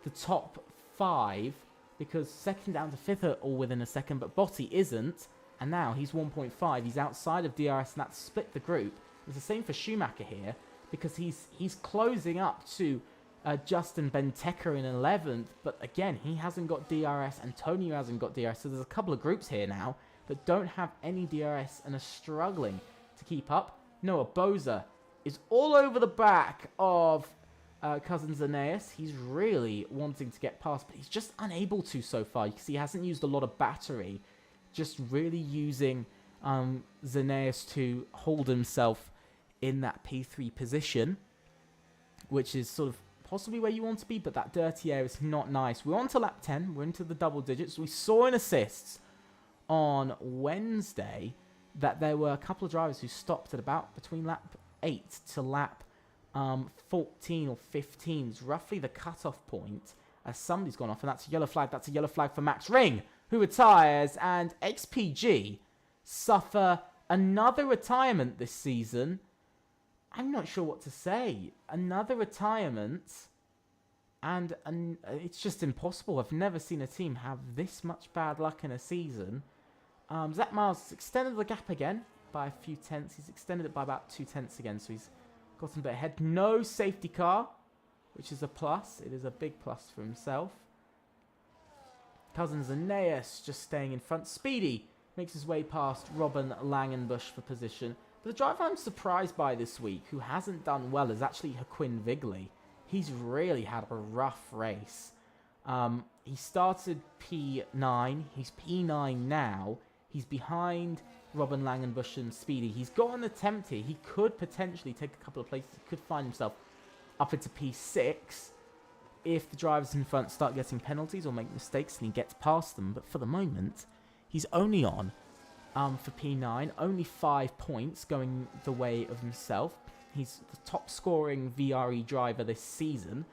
B: the top 5, because second down to 5th are all within a second, but Botti isn't, and now he's 1.5. He's outside of DRS, and that's split the group. It's the same for Schumacher here, because he's closing up to Justin Benteke in 11th, but again, he hasn't got DRS, Antonio hasn't got DRS, so there's a couple of groups here now that don't have any DRS and are struggling to keep up. Noah Boza is all over the back of Cousins Aeneas. He's really wanting to get past, but he's just unable to so far. You can see he hasn't used a lot of battery, just really using Aeneas to hold himself in that P3 position, which is sort of possibly where you want to be, but that dirty air is not nice. We're on to lap 10. We're into the double digits. We saw in assists on Wednesday that there were a couple of drivers who stopped at about between lap 8 to lap 14 or 15 is roughly the cutoff point, as somebody's gone off, and that's a yellow flag. That's a yellow flag for Max Ring, who retires, and XPG suffer another retirement this season. I'm not sure what to say. Another retirement, and it's just impossible. I've never seen a team have this much bad luck in a season. Zach Miles has extended the gap again by a few tenths. He's extended it by about 2 tenths again, so he's gotten a bit ahead. No safety car, which is a plus. It is a big plus for himself. Cousins Aeneas just staying in front. Speedy makes his way past Robin Langenbush for position. But the driver I'm surprised by this week, who hasn't done well, is actually Joaquin Vigley. He's really had a rough race. He started P9. He's P9 now. He's behind Robin Langenbush and Speedy. He's got an attempt here. He could potentially take a couple of places. He could find himself up into P6 if the drivers in front start getting penalties or make mistakes and he gets past them. But for the moment, he's only on for P9. Only 5 points going the way of himself. He's the top scoring VRE driver this season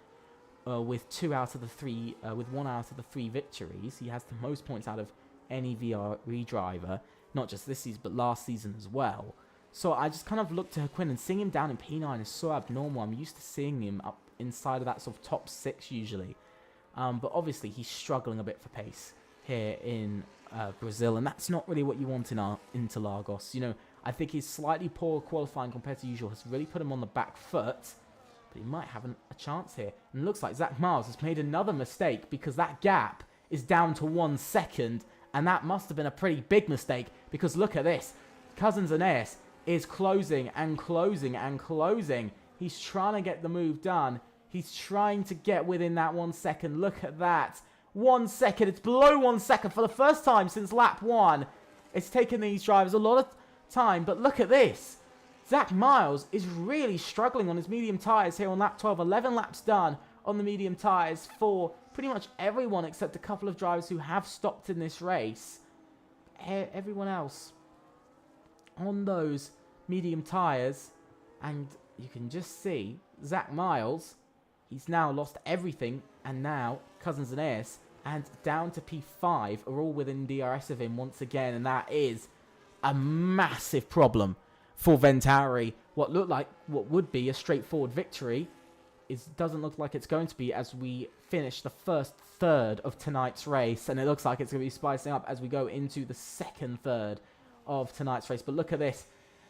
B: with 1 out of the 3 victories. He has the most points out of any VRE driver, not just this season, but last season as well. So I just kind of looked to Joaquin, and seeing him down in P9 is so abnormal. I'm used to seeing him up inside of that sort of top 6 usually. But obviously he's struggling a bit for pace here in Brazil, and that's not really what you want in Interlagos. You know, I think his slightly poor qualifying compared to usual has really put him on the back foot, but he might have a chance here. And it looks like Zach Miles has made another mistake, because that gap is down to 1 second, and that must have been a pretty big mistake, because look at this. Cousins Aeneas is closing and closing and closing. He's trying to get the move done. He's trying to get within that 1 second. Look at that. 1 second. It's below 1 second for the first time since lap 1. It's taken these drivers a lot of time, but look at this. Zach Miles is really struggling on his medium tyres here on lap 12. 11 laps done on the medium tyres for pretty much everyone except a couple of drivers who have stopped in this race. Everyone else on those medium tyres, and you can just see Zach Miles, he's now lost everything, and now Cousins Aeneas and down to P5 are all within DRS of him once again, and that is a massive problem for Venturi. What would be a straightforward victory doesn't look like it's going to be, as we finish the first third of tonight's race, and it looks like it's going to be spicing up as we go into the second third of tonight's race. But look at this.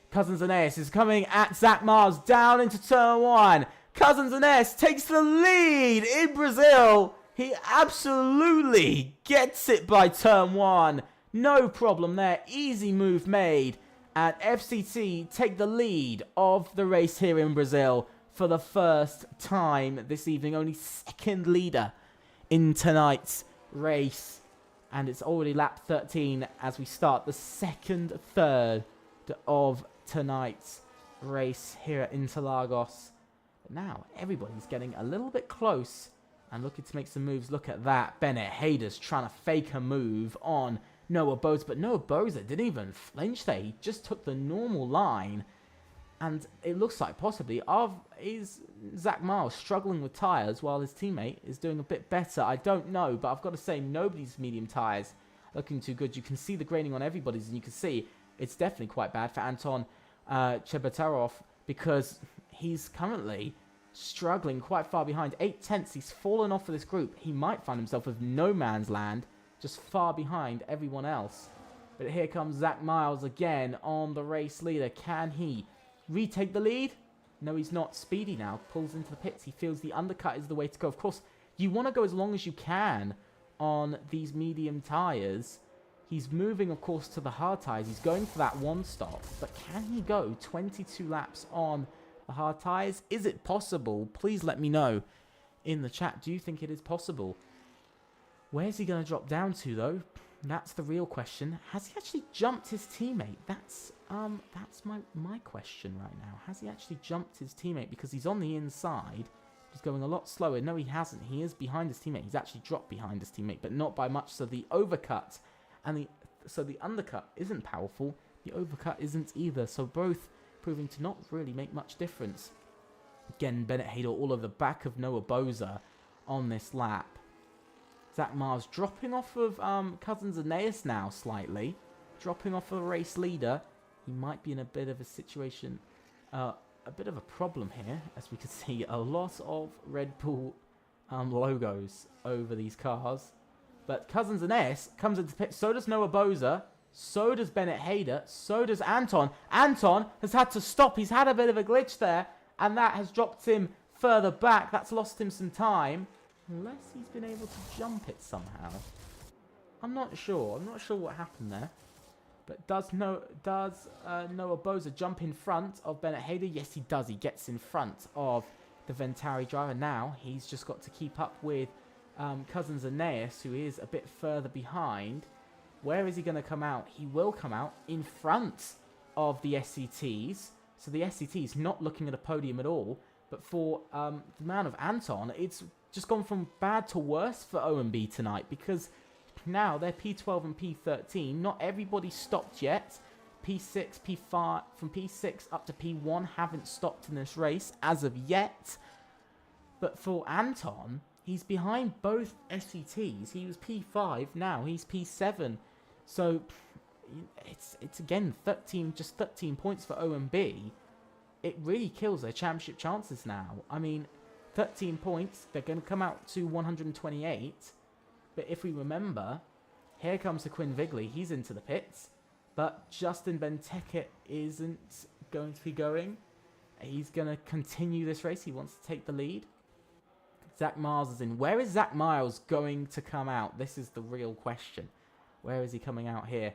B: Cousins Aeneas is coming at Zach Miles down into turn 1. Cousins Aeneas takes the lead in Brazil. He absolutely gets it by turn 1. No problem there. Easy move made. And FCT take the lead of the race here in Brazil for the first time this evening. Only second leader in tonight's race. And it's already lap 13 as we start the second third of tonight's race here at Interlagos. But now everybody's getting a little bit close and looking to make some moves. Look at that. Bennett Hayder's trying to fake a move on Noah Boza, but Noah Boza didn't even flinch there. He just took the normal line. And it looks like possibly is Zach Miles struggling with tyres while his teammate is doing a bit better. I don't know, but I've got to say nobody's medium tyres looking too good. You can see the grading on everybody's, and you can see it's definitely quite bad for Anton Chebatarov because he's currently struggling quite far behind. 8/10. He's fallen off of this group. He might find himself with no man's land, just far behind everyone else. But here comes Zach Miles again on the race leader. Can he retake the lead? No, he's not. Speedy now pulls into the pits. He feels the undercut is the way to go. Of course, you want to go as long as you can on these medium tyres. He's moving, of course, to the hard tyres. He's going for that one stop. But can he go 22 laps on the hard tyres? Is it possible? Please let me know in the chat. Do you think it is possible? Where's he going to drop down to, though? That's the real question. Has he actually jumped his teammate? That's my question right now. Has he actually jumped his teammate? Because he's on the inside. He's going a lot slower. No, he hasn't. He is behind his teammate. He's actually dropped behind his teammate, but not by much. So the overcut and the undercut isn't powerful. The overcut isn't either. So both proving to not really make much difference. Again, Bennett Hayder all over the back of Noah Boza on this lap. Zach Miles dropping off of Cousins Aeneas now slightly. Dropping off of the race leader. He might be in a bit of a situation, a bit of a problem here, as we can see a lot of Red Bull logos over these cars. But Cousins Aeneas comes into the pit. So does Noah Boza. So does Bennett Hayder. So does Anton. Anton has had to stop. He's had a bit of a glitch there, and that has dropped him further back. That's lost him some time. Unless he's been able to jump it somehow. I'm not sure. I'm not sure what happened there. But does Noah Boza jump in front of Bennett Hayder? Yes, he does. He gets in front of the Ventari driver. Now he's just got to keep up with Cousins Aeneas, who is a bit further behind. Where is he going to come out? He will come out in front of the SCTs. So the SCTs not looking at a podium at all. But for the man of Anton, it's just gone from bad to worse for OMB tonight, because now they're P12 and P13. Not everybody stopped yet. P6, P5, from P6 up to P1 haven't stopped in this race as of yet. But for Anton, he's behind both SCTs. He was P5, now he's P7. So it's again 13 points for OMB. It really kills their championship chances now. I mean, 13 points, they're going to come out to 128. But if we remember, here comes the Quinn Vigley. He's into the pits. But Justin Benteke isn't going to be going. He's going to continue this race. He wants to take the lead. Zach Miles is in. Where is Zach Miles going to come out? This is the real question. Where is he coming out here?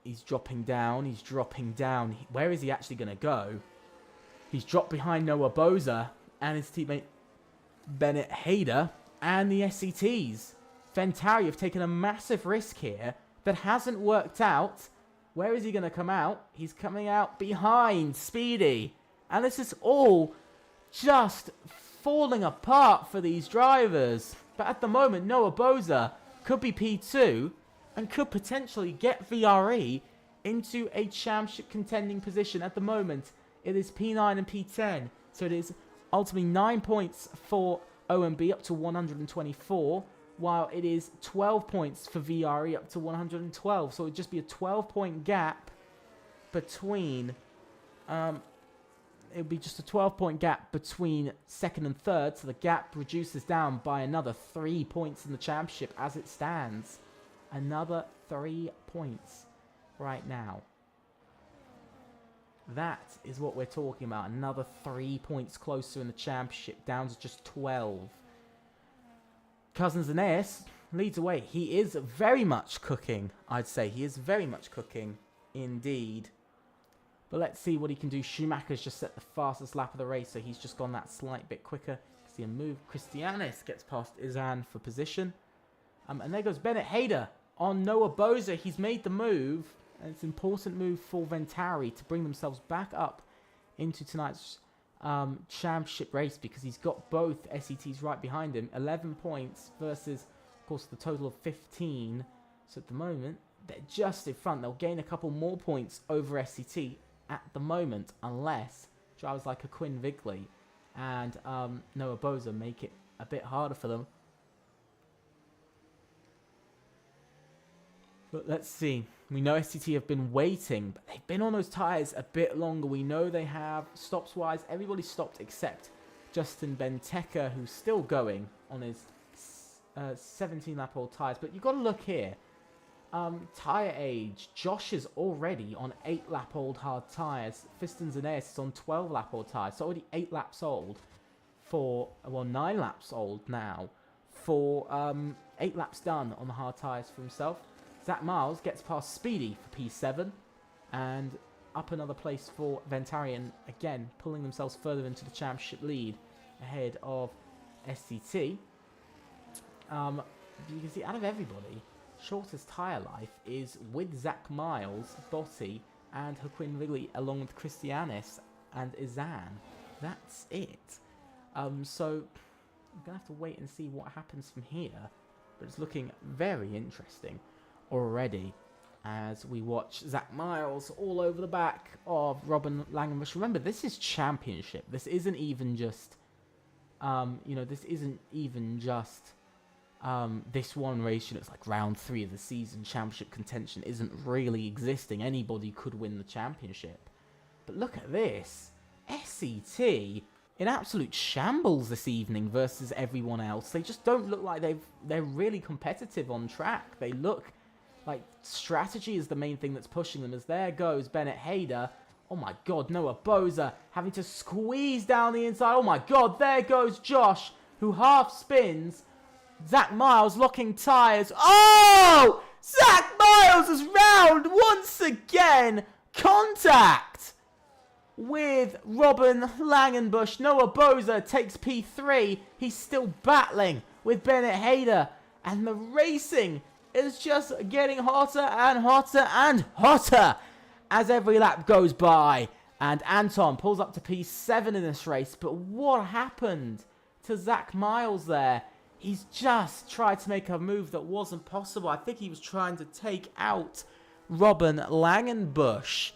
B: He's dropping down. He's dropping down. Where is he actually going to go? He's dropped behind Noah Boza and his teammate Bennett Hayder and the SCTs. Ventari have taken a massive risk here that hasn't worked out. Where is he going to come out? He's coming out behind Speedy. And this is all just falling apart for these drivers. But at the moment, Noah Boza could be P2 and could potentially get VRE into a championship contending position. At the moment, it is P9 and P10. So it is ultimately 9 points for OMB up to 124, while it is 12 points for VRE up to 112. So it would just be a 12-point gap between... it would be just a 12-point gap between second and third. So the gap reduces down by another 3 points in the championship as it stands. Another 3 points right now. That is what we're talking about. Another 3 points closer in the championship, down to just 12. Cousins Aeneas leads away. He is very much cooking, I'd say. He is very much cooking indeed. But let's see what he can do. Schumacher's just set the fastest lap of the race, so he's just gone that slight bit quicker. See a move. Christianis gets past Izan for position. And there goes Bennett Hader on Noah Boza. He's made the move. And it's an important move for Ventari to bring themselves back up into tonight's championship race, because he's got both SETs right behind him. 11 points versus, of course, the total of 15. So at the moment, they're just in front. They'll gain a couple more points over SCT at the moment, unless drivers like a Quinn Vigley and Noah Boza make it a bit harder for them. But let's see. We know SCT have been waiting, but they've been on those tyres a bit longer. We know they have. Stops-wise, everybody stopped except Justin Benteke, who's still going on his 17-lap-old tyres. But you've got to look here. Tyre age. Josh is already on 8-lap-old hard tyres. Fistons and Ace is on 12-lap-old tyres. So already 8 laps old for, well, 9 laps old now for 8 laps done on the hard tyres for himself. Zach Miles gets past Speedy for P7 and up another place for Ventarian, again pulling themselves further into the championship lead ahead of SCT. You can see out of everybody, shortest tyre life is with Zach Miles, Botti and Joaquin Vigley, along with Christianis and Izan. That's it. So I'm going to have to wait and see what happens from here, but it's looking very interesting already as we watch Zach Miles all over the back of Robin Langenbush. Remember, this is championship. This isn't even just, this isn't even just this one race. It's like round 3 of the season. Championship contention isn't really existing. Anybody could win the championship. But look at this. SCT in absolute shambles this evening versus everyone else. They just don't look like they're really competitive on track. They look like strategy is the main thing that's pushing them, as there goes Bennett Hader. Oh my god, Noah Boza having to squeeze down the inside. Oh my god, there goes Josh, who half spins. Zach Miles locking tyres. Oh! Zach Miles is round once again. Contact with Robin Langenbush. Noah Boza takes P3. He's still battling with Bennett Hader. And the racing is just getting hotter and hotter and hotter as every lap goes by. And Anton pulls up to P7 in this race. But what happened to Zach Miles there? He's just tried to make a move that wasn't possible. I think he was trying to take out Robin Langenbush.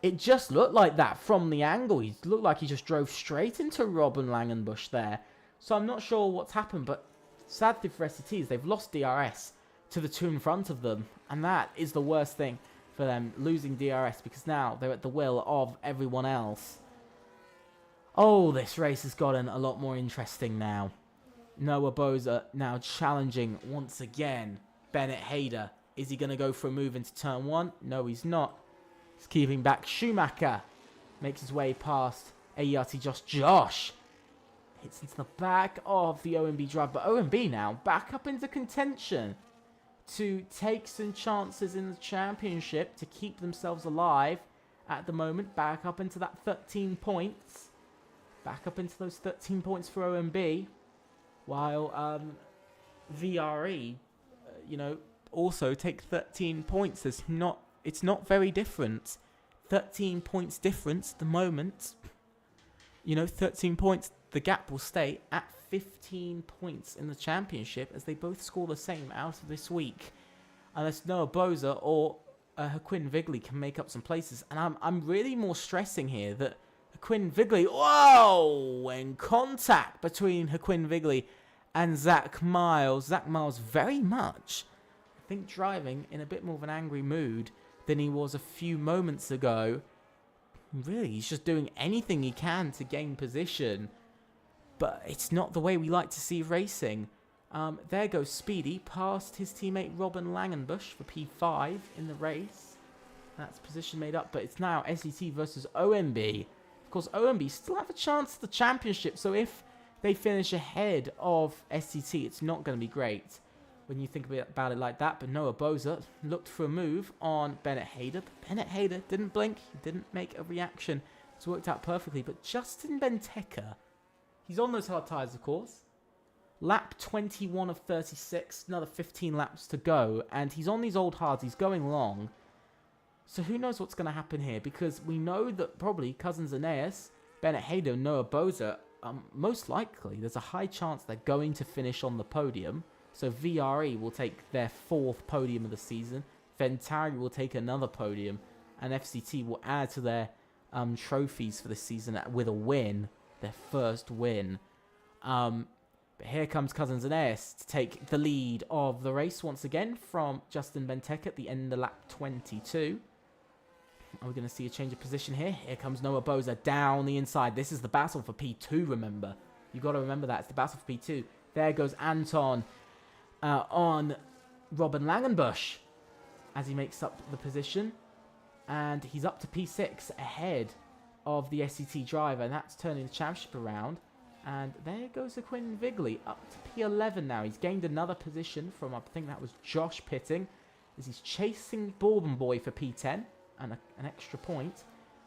B: It just looked like that from the angle. He looked like he just drove straight into Robin Langenbush there. So I'm not sure what's happened, but sadly for SCTs, they've lost DRS to the 2 in front of them, and that is the worst thing for them, losing DRS, because now they're at the will of everyone else. Oh, this race has gotten a lot more interesting now. Noah Boza now challenging once again Bennett Hader. Is he going to go for a move into turn 1? No, he's not. He's keeping back Schumacher. Makes his way past AERT Josh. Hits into the back of the OMB drive, but OMB now back up into contention to take some chances in the championship to keep themselves alive at the moment. Back up into that 13 points. Back up into those 13 points for OMB. While VRE, also take 13 points. It's not very different. 13 points difference at the moment. 13 points. The gap will stay at 15 points in the championship as they both score the same out of this week. Unless Noah Boza or Joaquin Vigley can make up some places. And I'm really more stressing here that Joaquin Vigley, whoa, in contact between Joaquin Vigley and Zach Miles. Zach Miles very much, I think, driving in a bit more of an angry mood than he was a few moments ago. Really, he's just doing anything he can to gain position. But it's not the way we like to see racing. There goes Speedy past his teammate Robin Langenbush for P5 in the race. That's position made up, but it's now SET versus OMB. Of course, OMB still have a chance at the championship, so if they finish ahead of SCT, it's not going to be great when you think about it like that. But Noah Boza looked for a move on Bennett Hader. But Bennett Hader didn't blink. He didn't make a reaction. It's worked out perfectly. But Justin Benteke, he's on those hard tyres, of course. Lap 21 of 36, another 15 laps to go, and he's on these old hards, he's going long. So who knows what's going to happen here, because we know that probably Cousins Aeneas, Bennett Haydo, Noah Boza, most likely, there's a high chance they're going to finish on the podium. So VRE will take their 4th podium of the season, Ventari will take another podium, and FCT will add to their trophies for this season with a win, their first win. But here comes Cousins Aeneas to take the lead of the race once again from Justin Benteke at the end of lap 22. Are we going to see a change of position here? Here comes Noah Boza down the inside. This is the battle for P2, remember. You've got to remember that. It's the battle for P2. There goes Anton on Robin Langenbusch as he makes up the position. And he's up to P6 ahead of the SCT driver. And that's turning the championship around. And there goes Quinn Vigley up to P11 now. He's gained another position from, I think that was Josh Pitting, as he's chasing Bourbon Boy for P10 and an extra point,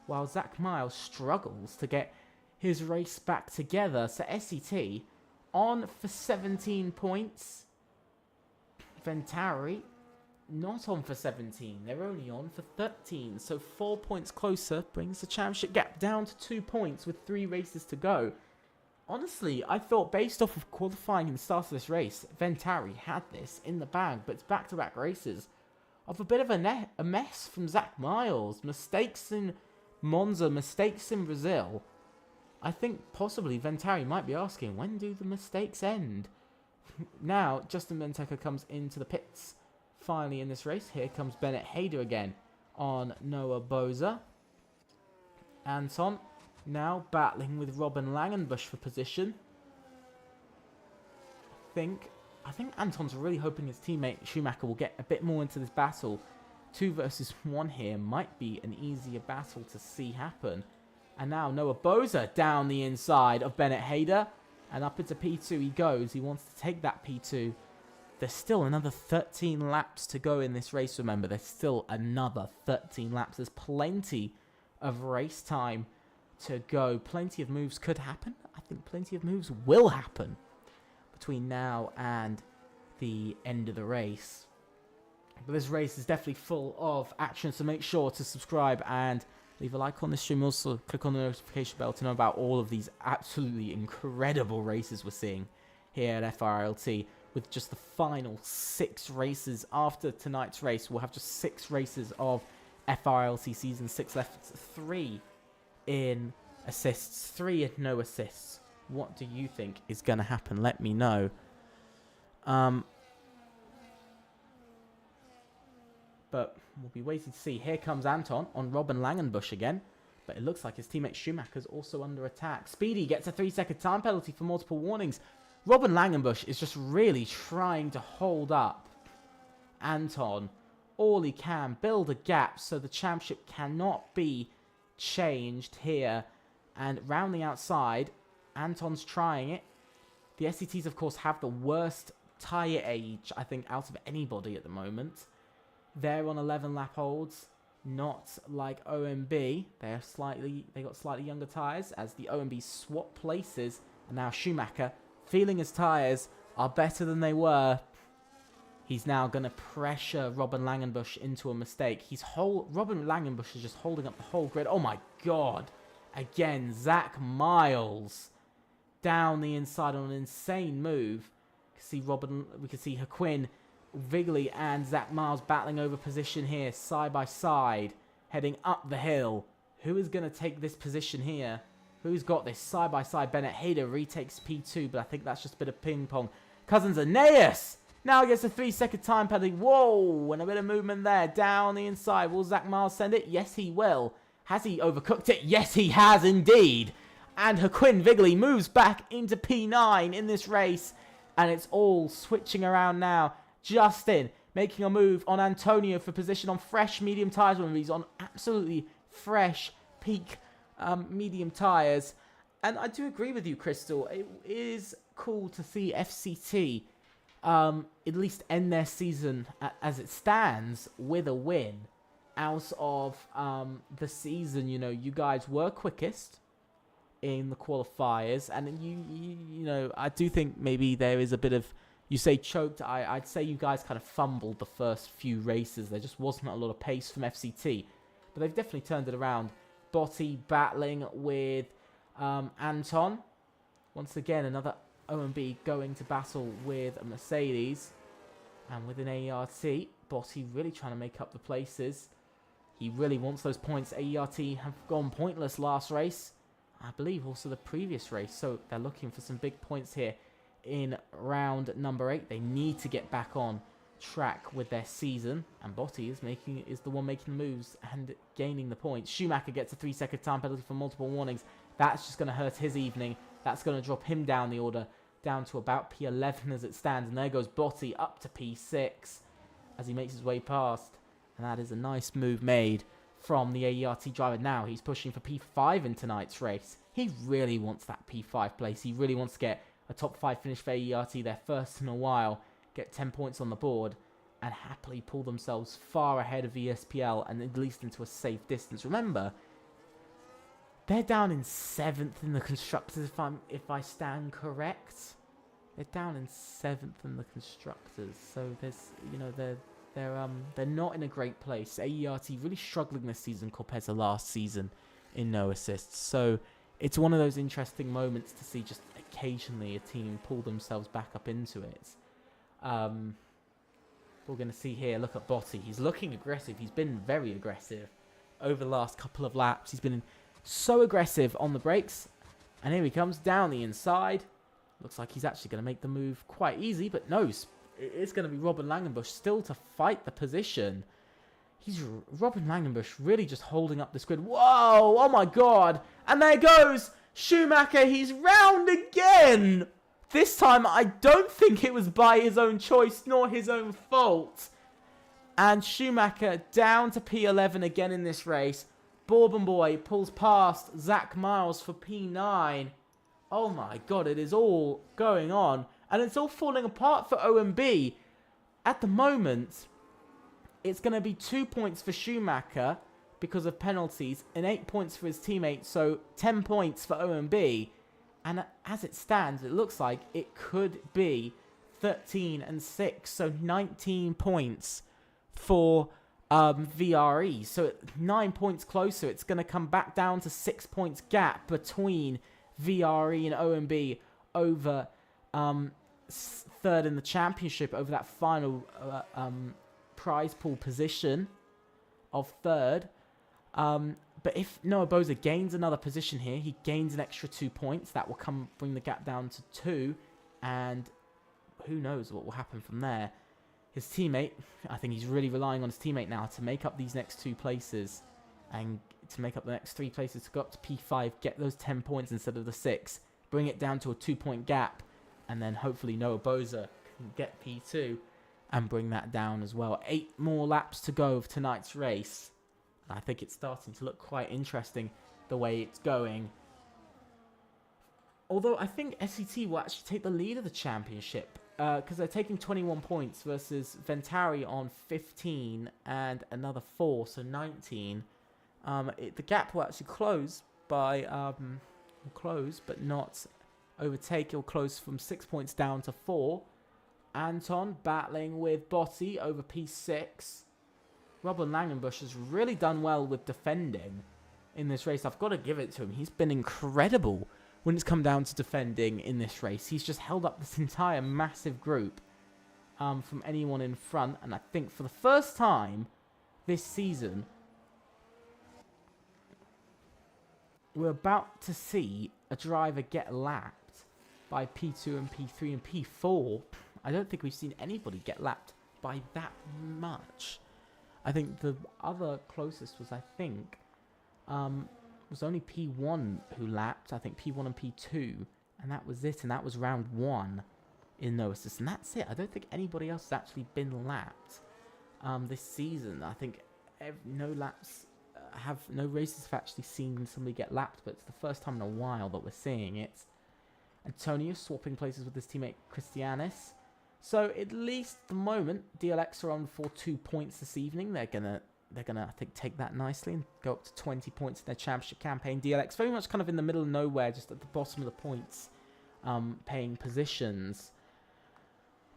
B: while Zach Miles struggles to get his race back together. So SCT on for 17 points. Ventari not on for 17. They're only on for 13. So 4 points closer brings the championship gap down to 2 points with 3 races to go. Honestly, I thought based off of qualifying and the start of this race, Ventari had this in the bag, but it's back-to-back races of a bit of a mess from Zach Miles. Mistakes in Monza, mistakes in Brazil. I think possibly Ventari might be asking, when do the mistakes end? Now, Justin Benteke comes into the pits finally in this race. Here comes Bennett Hayder again on Noah Boza. Anton now battling with Robin Langenbusch for position. I think Anton's really hoping his teammate Schumacher will get a bit more into this battle. 2 versus 1 here might be an easier battle to see happen. And now Noah Boza down the inside of Bennett Hayder. And up into P2 he goes. He wants to take that P2. There's still another 13 laps to go in this race, remember. There's still another 13 laps. There's plenty of race time to go. Plenty of moves could happen. I think plenty of moves will happen between now and the end of the race. But this race is definitely full of action, so make sure to subscribe and leave a like on this stream. Also, click on the notification bell to know about all of these absolutely incredible races we're seeing here at FRLT. With just the final 6 races after tonight's race, we'll have just 6 races of FRLT Season 6 left. 3 in assists, 3 in no assists. What do you think is going to happen? Let me know. But we'll be waiting to see. Here comes Anton on Robin Langenbusch again. But it looks like his teammate Schumacher's also under attack. Speedy gets a 3-second time penalty for multiple warnings. Robin Langenbusch is just really trying to hold up Anton all he can. Build a gap so the championship cannot be changed here. And round the outside, Anton's trying it. The SCTs, of course, have the worst tyre age, I think, out of anybody at the moment. They're on 11 lap holds, not like OMB. They got slightly younger tyres as the OMB swap places. And now Schumacher, feeling his tyres are better than they were. He's now going to pressure Robin Langenbusch into a mistake. Robin Langenbusch is just holding up the whole grid. Oh my god. Again, Zach Miles down the inside on an insane move. We can see Quinn Vigley and Zach Miles battling over position here, side by side, heading up the hill. Who is going to take this position here? Who's got this? Side by side, Bennett Hayder retakes P2, but I think that's just a bit of ping pong. Cousins Aeneas now gets a 3-second time penalty. Whoa, and a bit of movement there down the inside. Will Zach Miles send it? Yes, he will. Has he overcooked it? Yes, he has indeed. And Quinn Vigley moves back into P9 in this race, and it's all switching around now. Justin making a move on Antonio for position on fresh medium tyres when he's on absolutely fresh peak medium tyres. And I do agree with you, Crystal. It is cool to see FCT at least end their season as it stands with a win. Out of the season, you know, you guys were quickest in the qualifiers, and you know, I do think maybe there is a bit of, you say choked, I'd say you guys kind of fumbled the first few races. There just wasn't a lot of pace from FCT, but they've definitely turned it around. Botti battling with Anton. Once again, another OMB going to battle with a Mercedes. And with an AERT, Botti really trying to make up the places. He really wants those points. AERT have gone pointless last race. I believe also the previous race. So they're looking for some big points here in round number 8. They need to get back on track with their season. And Botti is the one making the moves and gaining the points. Schumacher gets a 3-second time penalty for multiple warnings. That's just going to hurt his evening. That's going to drop him down the order, down to about P11 as it stands. And there goes Botti up to P6 as he makes his way past. And that is a nice move made from the AERT driver. Now he's pushing for P5 in tonight's race. He really wants that P5 place. He really wants to get a top 5 finish for AERT, their first in a while, get 10 points on the board, and happily pull themselves far ahead of ESPL and at least into a safe distance. Remember, they're down in 7th in the constructors, if I stand correct. They're down in 7th in the constructors, so there's, you know, they're not in a great place. AERT really struggling this season compared to last season in no assists. So it's one of those interesting moments to see just occasionally a team pull themselves back up into it. We're going to see here, look at Botti. He's looking aggressive. He's been very aggressive over the last couple of laps. He's been so aggressive on the brakes. And here he comes down the inside. Looks like he's actually going to make the move quite easy, but no, it's going to be Robin Langenbush still to fight the position. Robin Langenbush really just holding up this grid. Whoa! Oh my god! And there goes Schumacher. He's round again! This time, I don't think it was by his own choice nor his own fault. And Schumacher down to P11 again in this race. Bourbon Boy pulls past Zach Miles for P9. Oh my god, it is all going on. And it's all falling apart for OMB. At the moment, it's going to be 2 points for Schumacher because of penalties and 8 points for his teammate. So 10 points for OMB. And as it stands, it looks like it could be 13 and 6. So 19 points for VRE. So 9 points closer. It's going to come back down to 6 points gap between VRE and OMB over third in the championship, over that final prize pool position of third. But if Noah Boza gains another position here, he gains an extra 2 points. That will bring the gap down to 2. And who knows what will happen from there. His teammate, I think he's really relying on his teammate now to make up these next 2 places. And to make up the next 3 places to go up to P5, get those 10 points instead of the 6. Bring it down to a 2-point gap. And then hopefully Noah Boza can get P2 and bring that down as well. 8 more laps to go of tonight's race. I think it's starting to look quite interesting the way it's going. Although I think SCT will actually take the lead of the championship because they're taking 21 points versus Ventari on 15 and another 4, so 19. The gap will actually close by close, but not overtake. It'll close from 6 points down to 4. Anton battling with Botti over P6. Robin Langenbush has really done well with defending in this race. I've got to give it to him. He's been incredible when it's come down to defending in this race. He's just held up this entire massive group from anyone in front. And I think for the first time this season, we're about to see a driver get lapped by P2 and P3 and P4. I don't think we've seen anybody get lapped by that much. I think the other closest was, was only P1 who lapped. I think P1 and P2. And that was it. And that was round 1 in no assist. And that's it. I don't think anybody else has actually been lapped this season. I think no races have actually seen somebody get lapped. But it's the first time in a while that we're seeing it. Antonio swapping places with his teammate Christianis. So at least at the moment, DLX are on for 2 points this evening. They're going to they're going to, I think, take that nicely and go up to 20 points in their championship campaign. DLX very much kind of in the middle of nowhere, just at the bottom of the points, paying positions.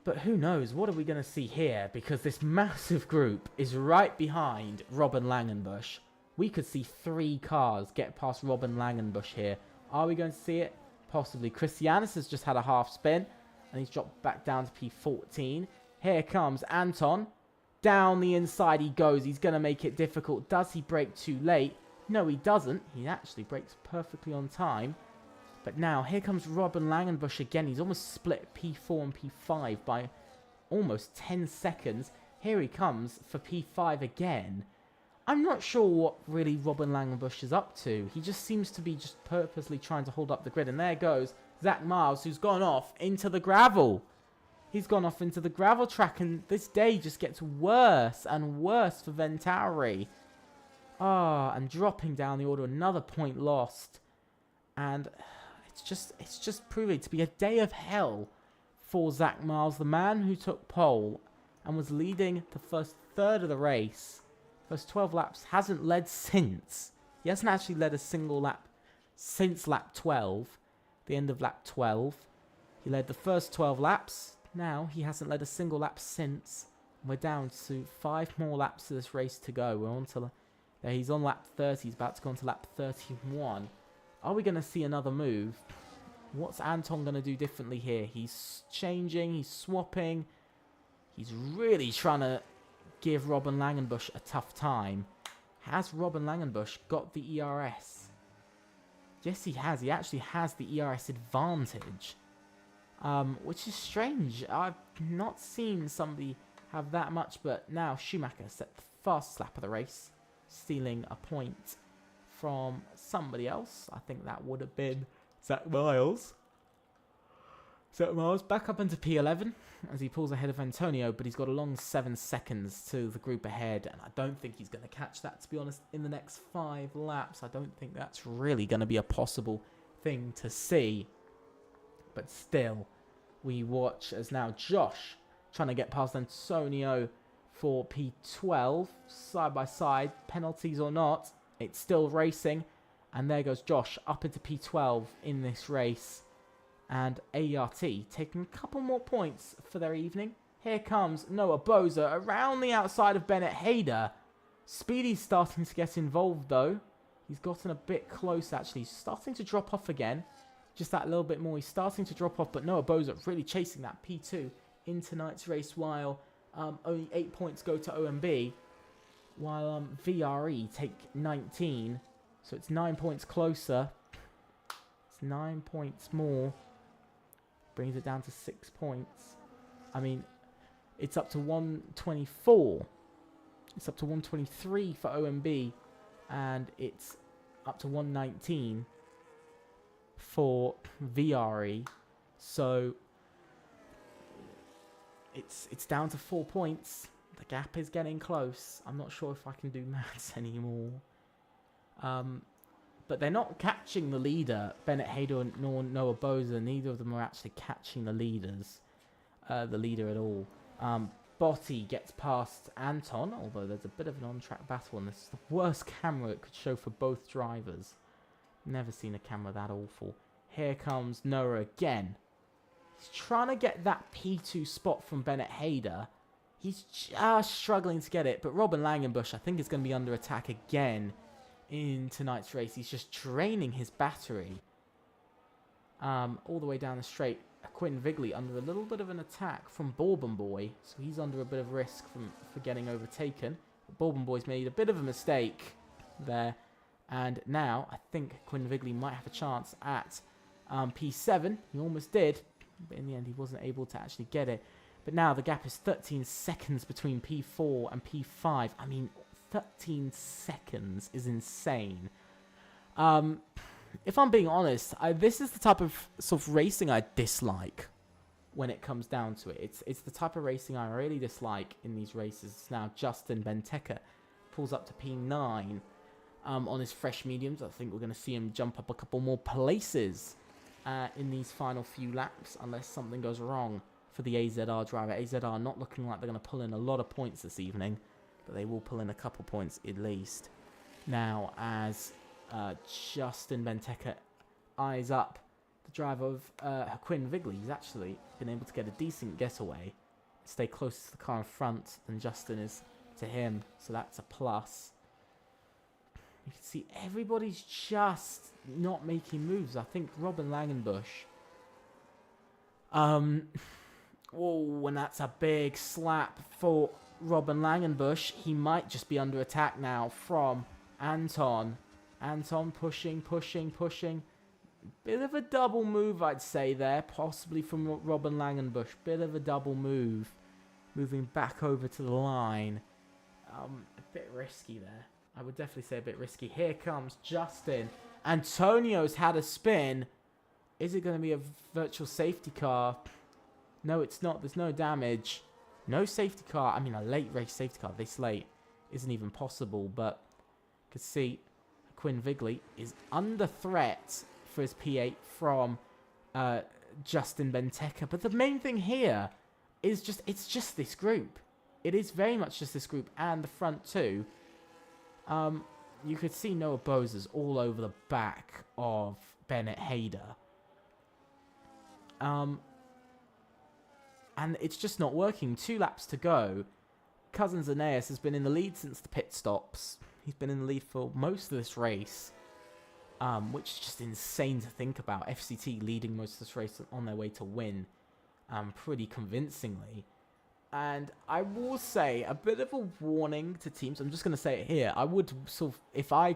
B: But who knows? What are we going to see here? Because this massive group is right behind Robin Langenbush. We could see 3 cars get past Robin Langenbush here. Are we going to see it? Possibly. Christianus has just had a half spin, and he's dropped back down to P14. Here comes Anton. Down the inside he goes. He's going to make it difficult. Does he brake too late? No, he doesn't. He actually brakes perfectly on time. But now, here comes Robin Langenbush again. He's almost split P4 and P5 by almost 10 seconds. Here he comes for P5 again. I'm not sure what really Robin Langenbush is up to. He just seems to be just purposely trying to hold up the grid. And there goes Zach Miles, who's gone off into the gravel. He's gone off into the gravel track, and this day just gets worse and worse for Ventauri. And dropping down the order, another point lost. And it's just proving to be a day of hell for Zach Miles, the man who took pole and was leading the first third of the race. First 12 laps, hasn't led since. He hasn't actually led a single lap since lap 12, the end of lap 12. He led the first 12 laps. Now he hasn't led a single lap since. We're down to 5 more laps of this race to go. We're on to, he's on lap 30. He's about to go on to lap 31. Are we going to see another move? What's Anton going to do differently here? He's changing. He's swapping. He's really trying to give Robin Langenbush a tough time. Has Robin Langenbush got the ERS? Yes, he has. He actually has the ERS advantage. Which is strange. I've not seen somebody have that much, but now Schumacher set the fastest lap of the race, stealing a point from somebody else. I think that would have been Zach Miles. Zach Miles back up into P11 as he pulls ahead of Antonio, but he's got a long 7 seconds to the group ahead, and I don't think he's going to catch that, to be honest, in the next 5 laps. I don't think that's really going to be a possible thing to see. But still, we watch as now Josh trying to get past Antonio for P12, side by side, penalties or not. It's still racing, and there goes Josh up into P12 in this race. And ART taking a couple more points for their evening. Here comes Noah Boza around the outside of Bennett Hader. Speedy's starting to get involved though. He's gotten a bit close actually. He's starting to drop off again. Just that little bit more. He's starting to drop off, but Noah Boza really chasing that P2 in tonight's race while only 8 points go to OMB. While VRE take 19. So it's 9 points closer. It's 9 points more. Brings it down to 6 points. I mean, it's up to 124. It's up to 123 for OMB. And it's up to 119 for VRE. So it's down to 4 points. The gap is getting close. I'm not sure if I can do maths anymore. But they're not catching the leader, Bennett Hader nor Noah Boza. Neither of them are actually catching the leader at all. Botti gets past Anton, although there's a bit of an on-track battle, and this is the worst camera it could show for both drivers. Never seen a camera that awful. Here comes Noah again. He's trying to get that P2 spot from Bennett Hader. He's just struggling to get it, but Robin Langenbush, I think, is going to be under attack again in tonight's race. He's just draining his battery all the way down the straight. Quinn Vigley under a little bit of an attack from Bourbon Boy, so he's under a bit of risk for getting overtaken. But Bourbon Boy's made a bit of a mistake there, and now I think Quinn Vigley might have a chance at P7. He almost did, but in the end he wasn't able to actually get it. But now the gap is 13 seconds between P4 and P5. I mean, 13 seconds is insane. If I'm being honest, this is the type of sort of racing I dislike when it comes down to it. It's the type of racing I really dislike in these races. Now Justin Benteke pulls up to P9 on his fresh mediums. I think we're going to see him jump up a couple more places in these final few laps, unless something goes wrong for the AZR driver. AZR not looking like they're going to pull in a lot of points this evening. but they will pull in a couple points at least. Now, as Justin Benteke eyes up the drive of Quinn Vigley, he's actually been able to get a decent getaway, stay closer to the car in front than Justin is to him, so that's a plus. You can see everybody's just not making moves. I think Robin Langenbush. Oh, and that's a big slap for Robin Langenbush. He might just be under attack now from Anton. Anton pushing. Bit of a double move, I'd say there, possibly from Robin Langenbush. Bit of a double move. Moving back over to the line. A bit risky there. I would definitely say a bit risky. Here comes Justin. Antonio's had a spin. Is it going to be a virtual safety car? No, it's not. There's no damage. No safety car. I mean, a late race safety car this late isn't even possible. But you can see Quinn Vigley is under threat for his P8 from Justin Benteke. But the main thing here is it's just this group. It is very much just this group and the front two. You could see Noah Bozers all over the back of Bennett Hader. And it's just not working. 2 laps to go. Cousins Aeneas has been in the lead since the pit stops. He's been in the lead for most of this race. Which is just insane to think about. FCT leading most of this race on their way to win. Pretty convincingly. And I will say, a bit of a warning to teams. I'm just going to say it here. I would sort of, if I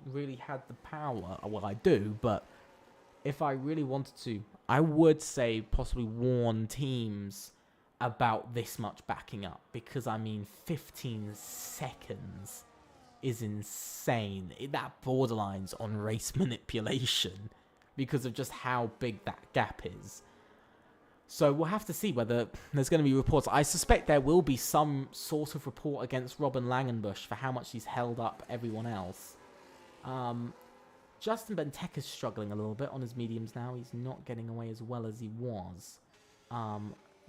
B: really had the power, well, I do, but if I really wanted to, I would say possibly warn teams about this much backing up. Because, I mean, 15 seconds is insane. That borderlines on race manipulation because of just how big that gap is. So we'll have to see whether there's going to be reports. I suspect there will be some sort of report against Robin Langenbush for how much he's held up everyone else. Justin Benteke is struggling a little bit on his mediums now. He's not getting away as well as he was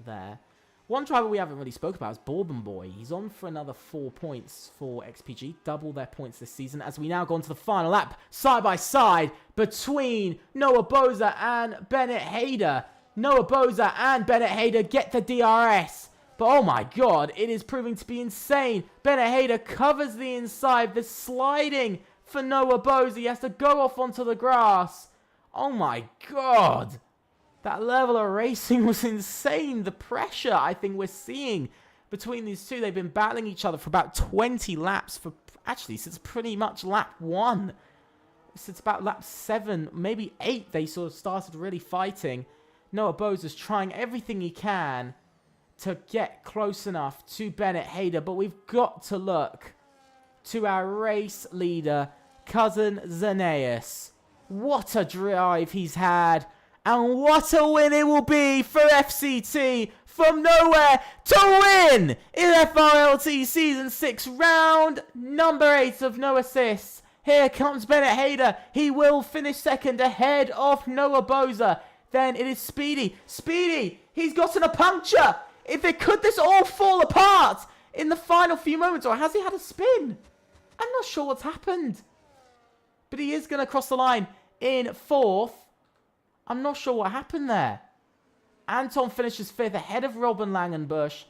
B: there. One driver we haven't really spoke about is Bourbon Boy. He's on for another 4 points for XPG, double their points this season, as we now go on to the final lap, side by side, between Noah Boza and Bennett Hader. Noah Boza and Bennett Hader get the DRS. But oh my god, it is proving to be insane. Bennett Hader covers the inside. The sliding for Noah Boza. He has to go off onto the grass. Oh my god. That level of racing was insane. The pressure I think we're seeing between these two. They've been battling each other for about 20 laps. Since pretty much lap 1. Since about lap 7, maybe 8, they sort of started really fighting. Noah Boza's trying everything he can to get close enough to Bennett Hader, but we've got to look to our race leader, Cousin Zaneas. What a drive he's had, and what a win it will be for FCT from nowhere to win in FRLT Season 6, round number 8 of no assists. Here comes Bennett Hader. He will finish second ahead of Noah Boza. Then it is Speedy. Speedy, he's gotten a puncture. Could this all fall apart in the final few moments? Or has he had a spin? I'm not sure what's happened. But he is going to cross the line in 4th. I'm not sure what happened there. Anton finishes 5th ahead of Robin Langenbush.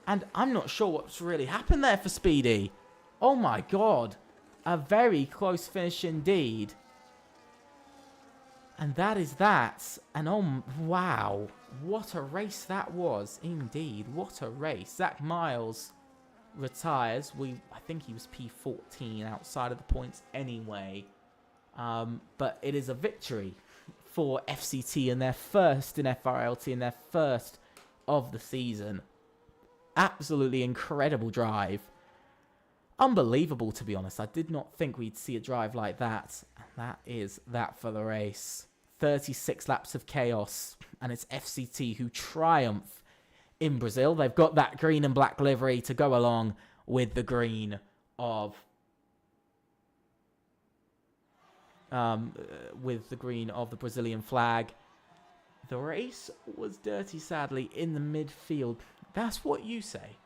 B: And I'm not sure what's really happened there for Speedy. Oh my god. A very close finish indeed. And that is that. And oh, wow. What a race that was. Indeed. What a race. Zach Miles retires. I think he was P14 outside of the points anyway. But it is a victory for FCT in their first in FRLT, in their first of the season. Absolutely incredible drive. Unbelievable, to be honest. I did not think we'd see a drive like that. And that is that for the race. 36 laps of chaos. And it's FCT who triumph in Brazil. They've got that green and black livery to go along with the green of... the Brazilian flag. The race was dirty, sadly, in the midfield. That's what you say.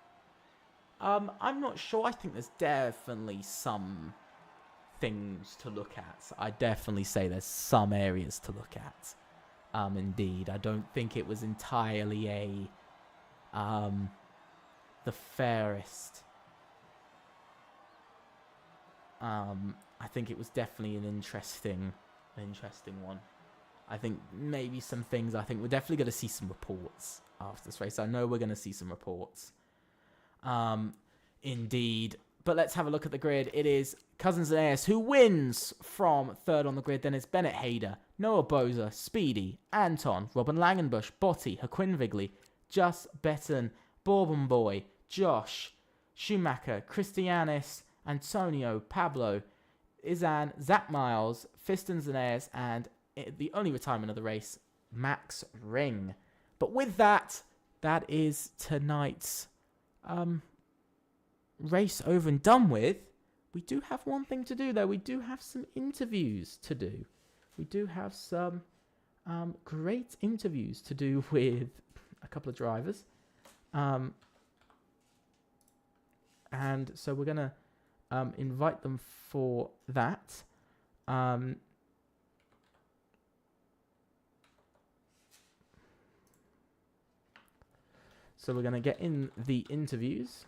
B: I'm not sure. I think there's definitely some things to look at. I definitely say there's some areas to look at. Indeed, I don't think it was entirely the fairest. I think it was definitely an interesting one. I think maybe some things. I think we're definitely going to see some reports after this race. I know we're going to see some reports. Indeed. But let's have a look at the grid. It is Cousins and AS who wins from third on the grid. Then it's Bennett Hader, Noah Boza, Speedy, Anton, Robin Langenbush, Botti, Haquin Vigley, Just Betten, Bourbon Boy, Josh, Schumacher, Christianis, Antonio, Pablo, Izan, Zach Miles, Fistons and AS, and the only retirement of the race, Max Ring. But with that, that is tonight's race over and done with. We do have one thing to do, though. We do have some interviews to do. We do have some great interviews to do with a couple of drivers. And so we're going to invite them for that. So we're going to get in the interviews.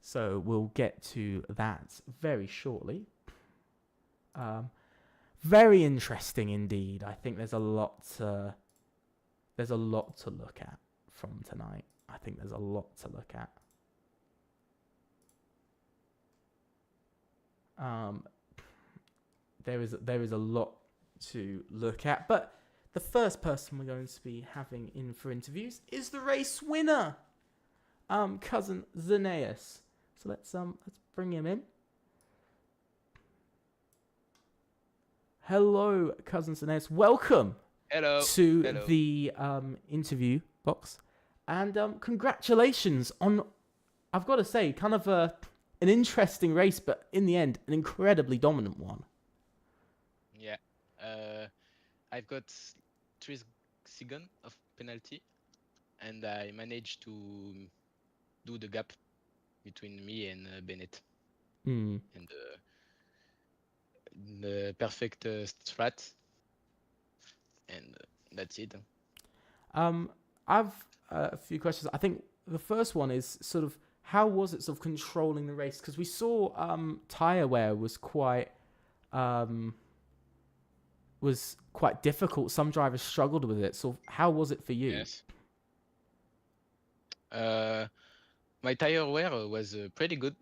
B: So we'll get to that very shortly. Very interesting indeed. I think there's a lot to look at from tonight. I think there's a lot to look at. There is a lot to look at, but the first person we're going to be having in for interviews is the race winner, cousin Zeneus. So let's bring him in. Hello, cousin Zeneus. Welcome.
D: Hello.
B: To the interview box, and congratulations on. I've got to say, kind of an interesting race, but in the end, an incredibly dominant one.
D: Yeah, I've got 3 seconds of penalty, and I managed to do the gap between me and Bennett. And the perfect strat, and that's it.
B: I've a few questions. I think the first one is sort of how was it sort of controlling the race? Because we saw tire wear was quite difficult. Some drivers struggled with it. So how was it for you?
D: Yes. My tire wear was pretty good.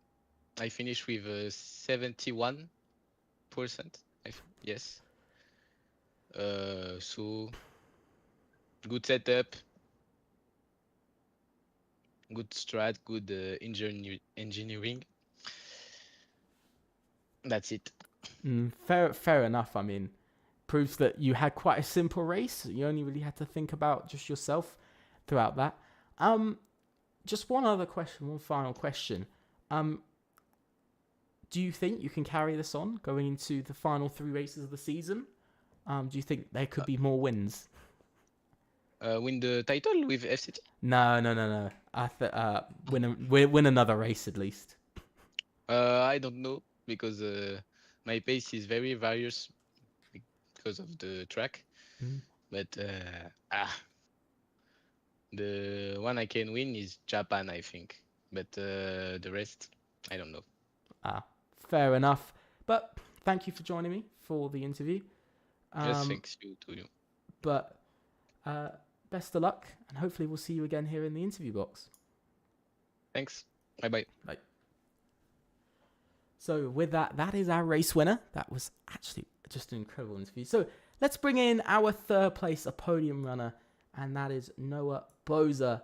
D: I finished with 71%. Yes. So good setup, good strat, good engineering. That's it.
B: Fair enough. I mean, proves that you had quite a simple race. You only really had to think about just yourself throughout that. Just one final question. Do you think you can carry this on going into the final 3 races of the season? Do you think there could be more wins?
D: Win the title with FCT?
B: No. Win another race at least.
D: I don't know, because my pace is very various because of the track. But the one I can win is Japan, I think. But the rest, I don't know.
B: Fair enough. But thank you for joining me for the interview.
D: Just thanks to you.
B: But best of luck, and hopefully we'll see you again here in the interview box.
D: Thanks. Bye-bye.
B: Bye. So with that is our race winner. That was actually just an incredible interview. So let's bring in our third place, a podium runner, and that is Noah Boza.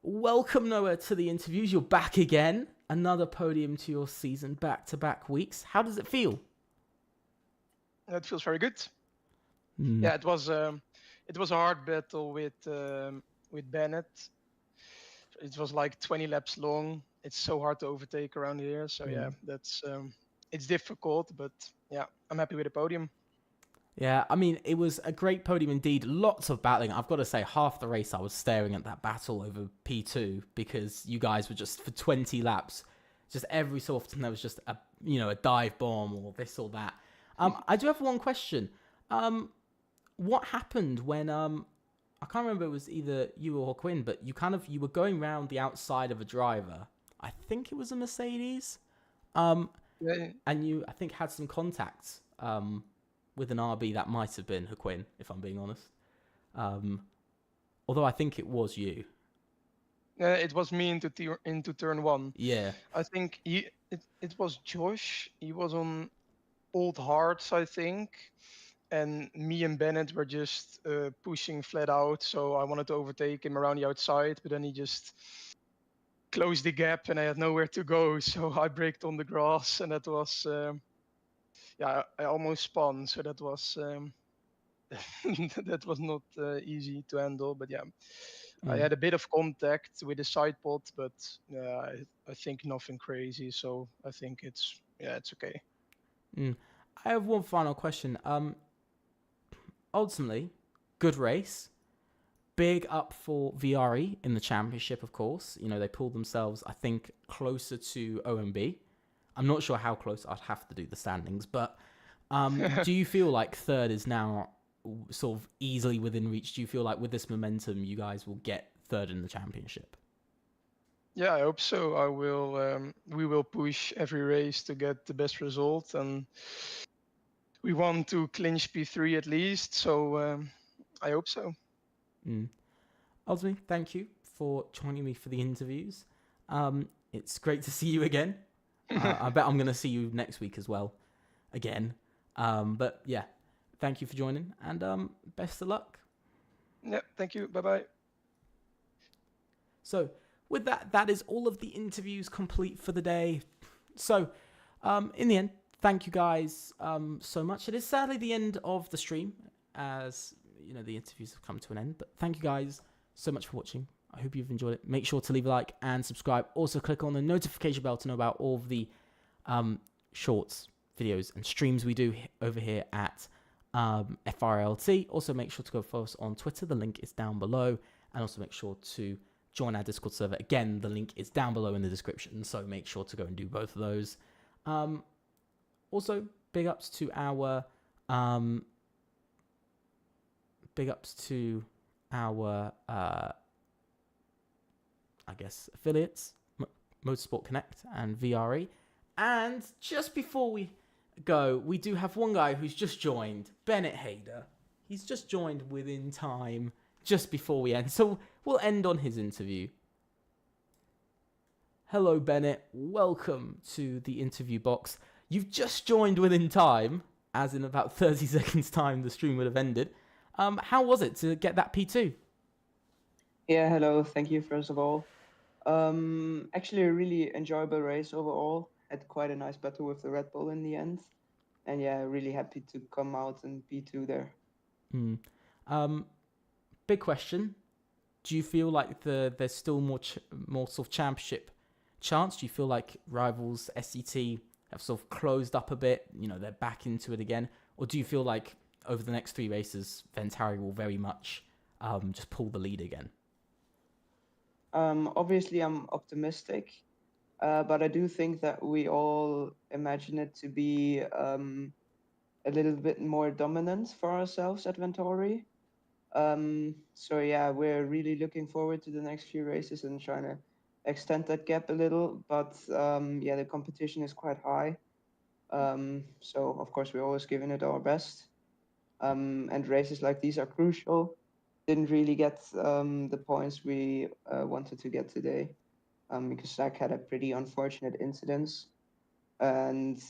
B: Welcome, Noah, to the interviews. You're back again. Another podium to your season, back-to-back weeks. How does it feel?
E: It feels very good. Yeah, it was a hard battle with Bennett. It was like 20 laps long. It's so hard to overtake around here. So yeah, that's it's difficult, but yeah, I'm happy with the podium.
B: Yeah, I mean, it was a great podium indeed. Lots of battling. I've got to say, half the race I was staring at that battle over P2 because you guys were just, for 20 laps, just every so often there was just a dive bomb or this or that. I do have one question. What happened when I can't remember, it was either you or Quinn, but you were going around the outside of a driver. I think it was a Mercedes.
E: Yeah,
B: And you, I think, had some contacts with an RB. That might have been Quinn, if I'm being honest. Although I think it was you.
E: it was me into turn one.
B: Yeah.
E: I think it was Josh. He was on old hards, I think, and me and Bennett were just pushing flat out. So I wanted to overtake him around the outside, but then he just closed the gap, and I had nowhere to go. So I braked on the grass, and that was I almost spun. So that was that was not easy to handle. But yeah, I had a bit of contact with the side pod, but I think nothing crazy. So I think it's okay.
B: I have one final question. Ultimately, good race. Big up for VRE in the championship, of course. You know, they pulled themselves, I think, closer to OMB. I'm not sure how close. I'd have to do the standings. But do you feel like third is now sort of easily within reach? Do you feel like with this momentum, you guys will get third in the championship?
E: Yeah, I hope so. I will. We will push every race to get the best result, and we want to clinch P3 at least. So I hope so.
B: Ultimately, thank you for joining me for the interviews. It's great to see you again. I bet I'm going to see you next week as well, again. But yeah, thank you for joining, and best of luck.
E: Yeah, thank you. Bye-bye.
B: So with that, that is all of the interviews complete for the day. So in the end, thank you guys so much. It is sadly the end of the stream, as you know, the interviews have come to an end. But thank you guys so much for watching. I hope you've enjoyed it. Make sure to leave a like and subscribe. Also click on the notification bell to know about all of the shorts, videos and streams we do over here at FRLT. Also make sure to go follow us on Twitter. The link is down below. And also make sure to join our Discord server. Again, the link is down below in the description. So make sure to go and do both of those. Also, big ups to our I guess affiliates, Motorsport Connect and VRE. And just before we go, we do have one guy who's just joined, Bennett Hader. He's just joined within time, just before we end. So we'll end on his interview. Hello, Bennett. Welcome to the interview box. You've just joined within time, as in about 30 seconds time the stream would have ended. How was it to get that P2?
F: Yeah, hello. Thank you, first of all. Actually, a really enjoyable race overall. Had quite a nice battle with the Red Bull in the end. And yeah, really happy to come out in P2 there.
B: Big question. Do you feel like there's still more sort of championship chance? Do you feel like rivals SCT have sort of closed up a bit? You know, they're back into it again? Or do you feel like over the next 3 races, Ventari will very much just pull the lead again?
F: Obviously, I'm optimistic, but I do think that we all imagine it to be a little bit more dominant for ourselves at Venturi. So yeah, we're really looking forward to the next few races and trying to extend that gap a little. But yeah, the competition is quite high. So of course, we're always giving it our best. And races like these are crucial. Didn't really get the points we wanted to get today because Zach had a pretty unfortunate incidents, and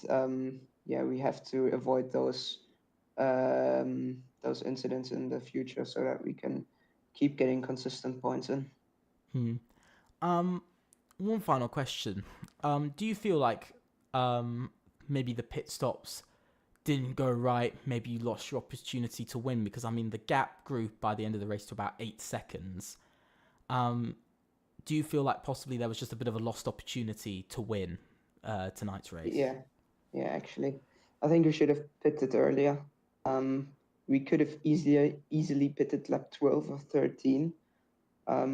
F: yeah, we have to avoid those incidents in the future so that we can keep getting consistent points in.
B: One final question. Do you feel like maybe the pit stops didn't go right, maybe you lost your opportunity to win? Because I mean the gap grew by the end of the race to about 8 seconds. Do you feel like possibly there was just a bit of a lost opportunity to win tonight's race?
F: Yeah, actually, I think we should have pitted earlier. we could have easily pitted lap 12 or 13.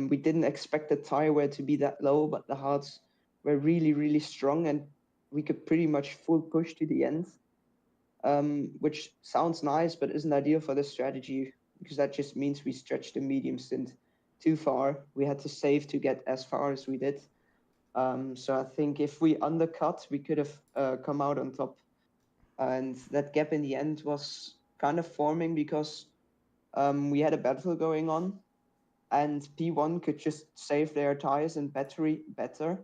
F: We didn't expect the tire wear to be that low, but the hards were really, really strong, and we could pretty much full push to the end, which sounds nice, but isn't ideal for the strategy, because that just means we stretched the medium stint too far. We had to save to get as far as we did. So I think if we undercut, we could have come out on top. And that gap in the end was kind of forming because we had a battle going on, and P1 could just save their tires and battery better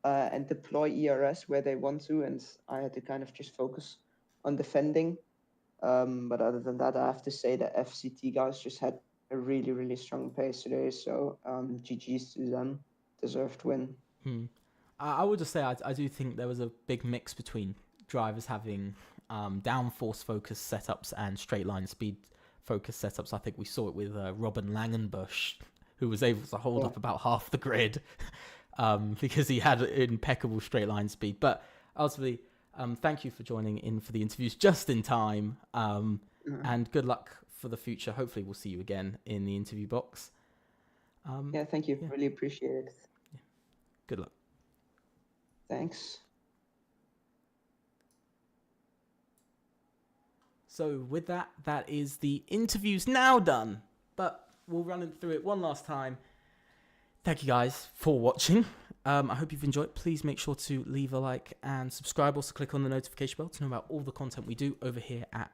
F: and deploy ERS where they want to, and I had to kind of just focus on defending. But other than that, I have to say the FCT guys just had a really, really strong pace today. So GG's to them, deserved win.
B: I would just say I do think there was a big mix between drivers having downforce focus setups and straight line speed focus setups. I think we saw it with Robin Langenbusch, who was able to hold up about half the grid because he had impeccable straight line speed. But ultimately, thank you for joining in for the interviews just in time, and good luck for the future. Hopefully we'll see you again in the interview box.
F: Yeah, thank you.
B: Yeah.
F: Really appreciate it.
B: Yeah. Good luck.
F: Thanks.
B: So with that, that is the interviews now done. But we'll run through it one last time. Thank you guys for watching. I hope you've enjoyed. Please make sure to leave a like and subscribe. Also click on the notification bell to know about all the content we do over here at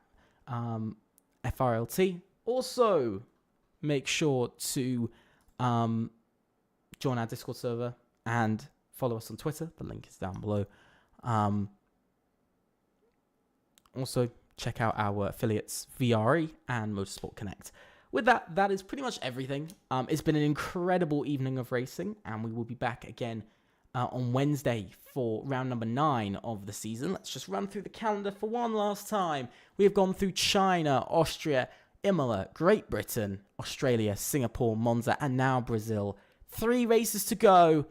B: FRLT. Also, make sure to join our Discord server and follow us on Twitter. The link is down below. Also, check out our affiliates VRE and Motorsport Connect. With that, that is pretty much everything. It's been an incredible evening of racing, and we will be back again on Wednesday for round number 9 of the season. Let's just run through the calendar for one last time. We have gone through China, Austria, Imola, Great Britain, Australia, Singapore, Monza, and now Brazil. 3 races to go.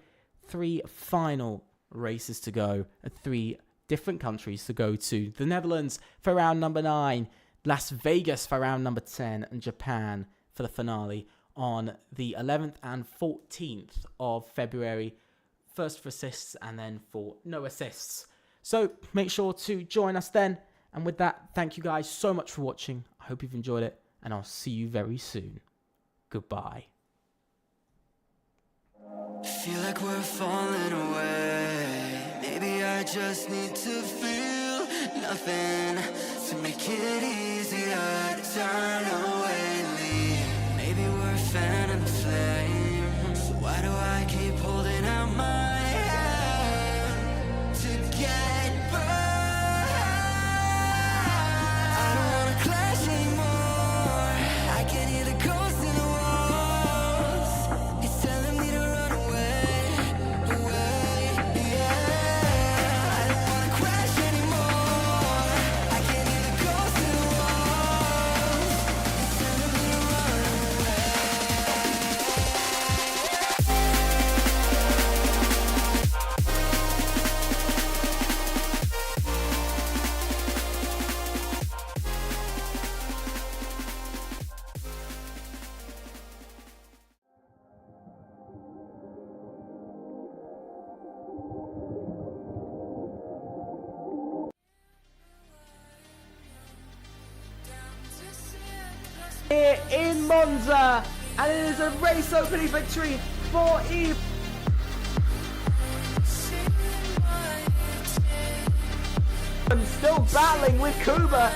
B: 3 final races to go. 3 different countries to go to. The Netherlands for round number 9, Las Vegas for round number 10, and Japan for the finale on the 11th and 14th of February. First for assists and then for no assists. So make sure to join us then. And with that, thank you guys so much for watching. I hope you've enjoyed it, and I'll see you very soon. Goodbye.
A: Feel like we're falling away. Maybe I just need to feel nothing to make it easier to turn away and leave. Maybe we're fanning the flame, so why do I keep holding out my hand to get burned? I don't wanna clash anymore. I can hear the ghosts in the walls. It's telling me to run away, away, yeah. I don't wanna crash anymore. I can hear the ghosts in the walls. It's telling me to run away.
B: Here in Monza, and it is a race opening victory for Eve. And still battling with Kuba.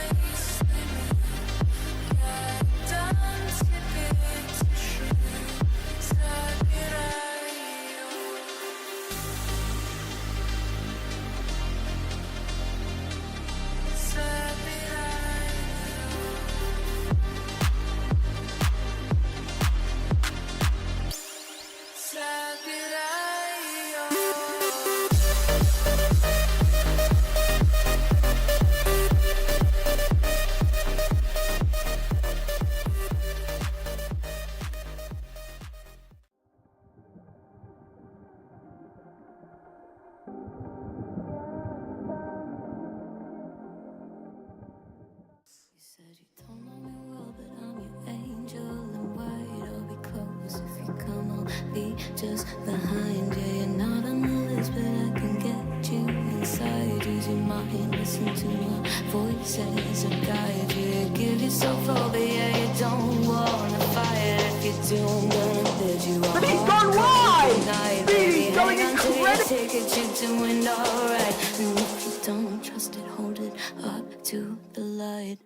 C: be just behind you. You're not on the list, but I can get you inside. Use your mind, listen to my voices that guide you. Give yourself over, yeah, you don't wanna fight. If you do, I'm gonna bid you all.
B: But he's gone wide! He's going incredible!
C: Take it, you're doing alright. And if you don't trust it, hold it up to the light.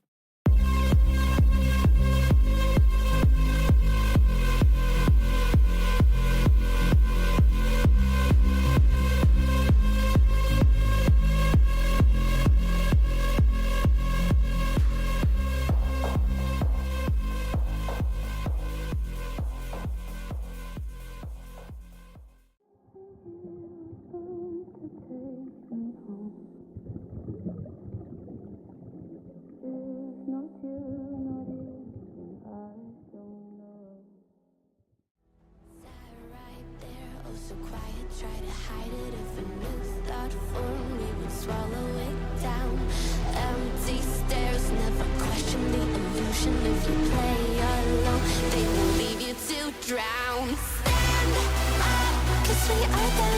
C: So quiet, try to hide it. If a new thought formed, we would swallow it down. Empty stares, never question the illusion. If you play alone, they will leave you to drown. Stand up, 'cause we are the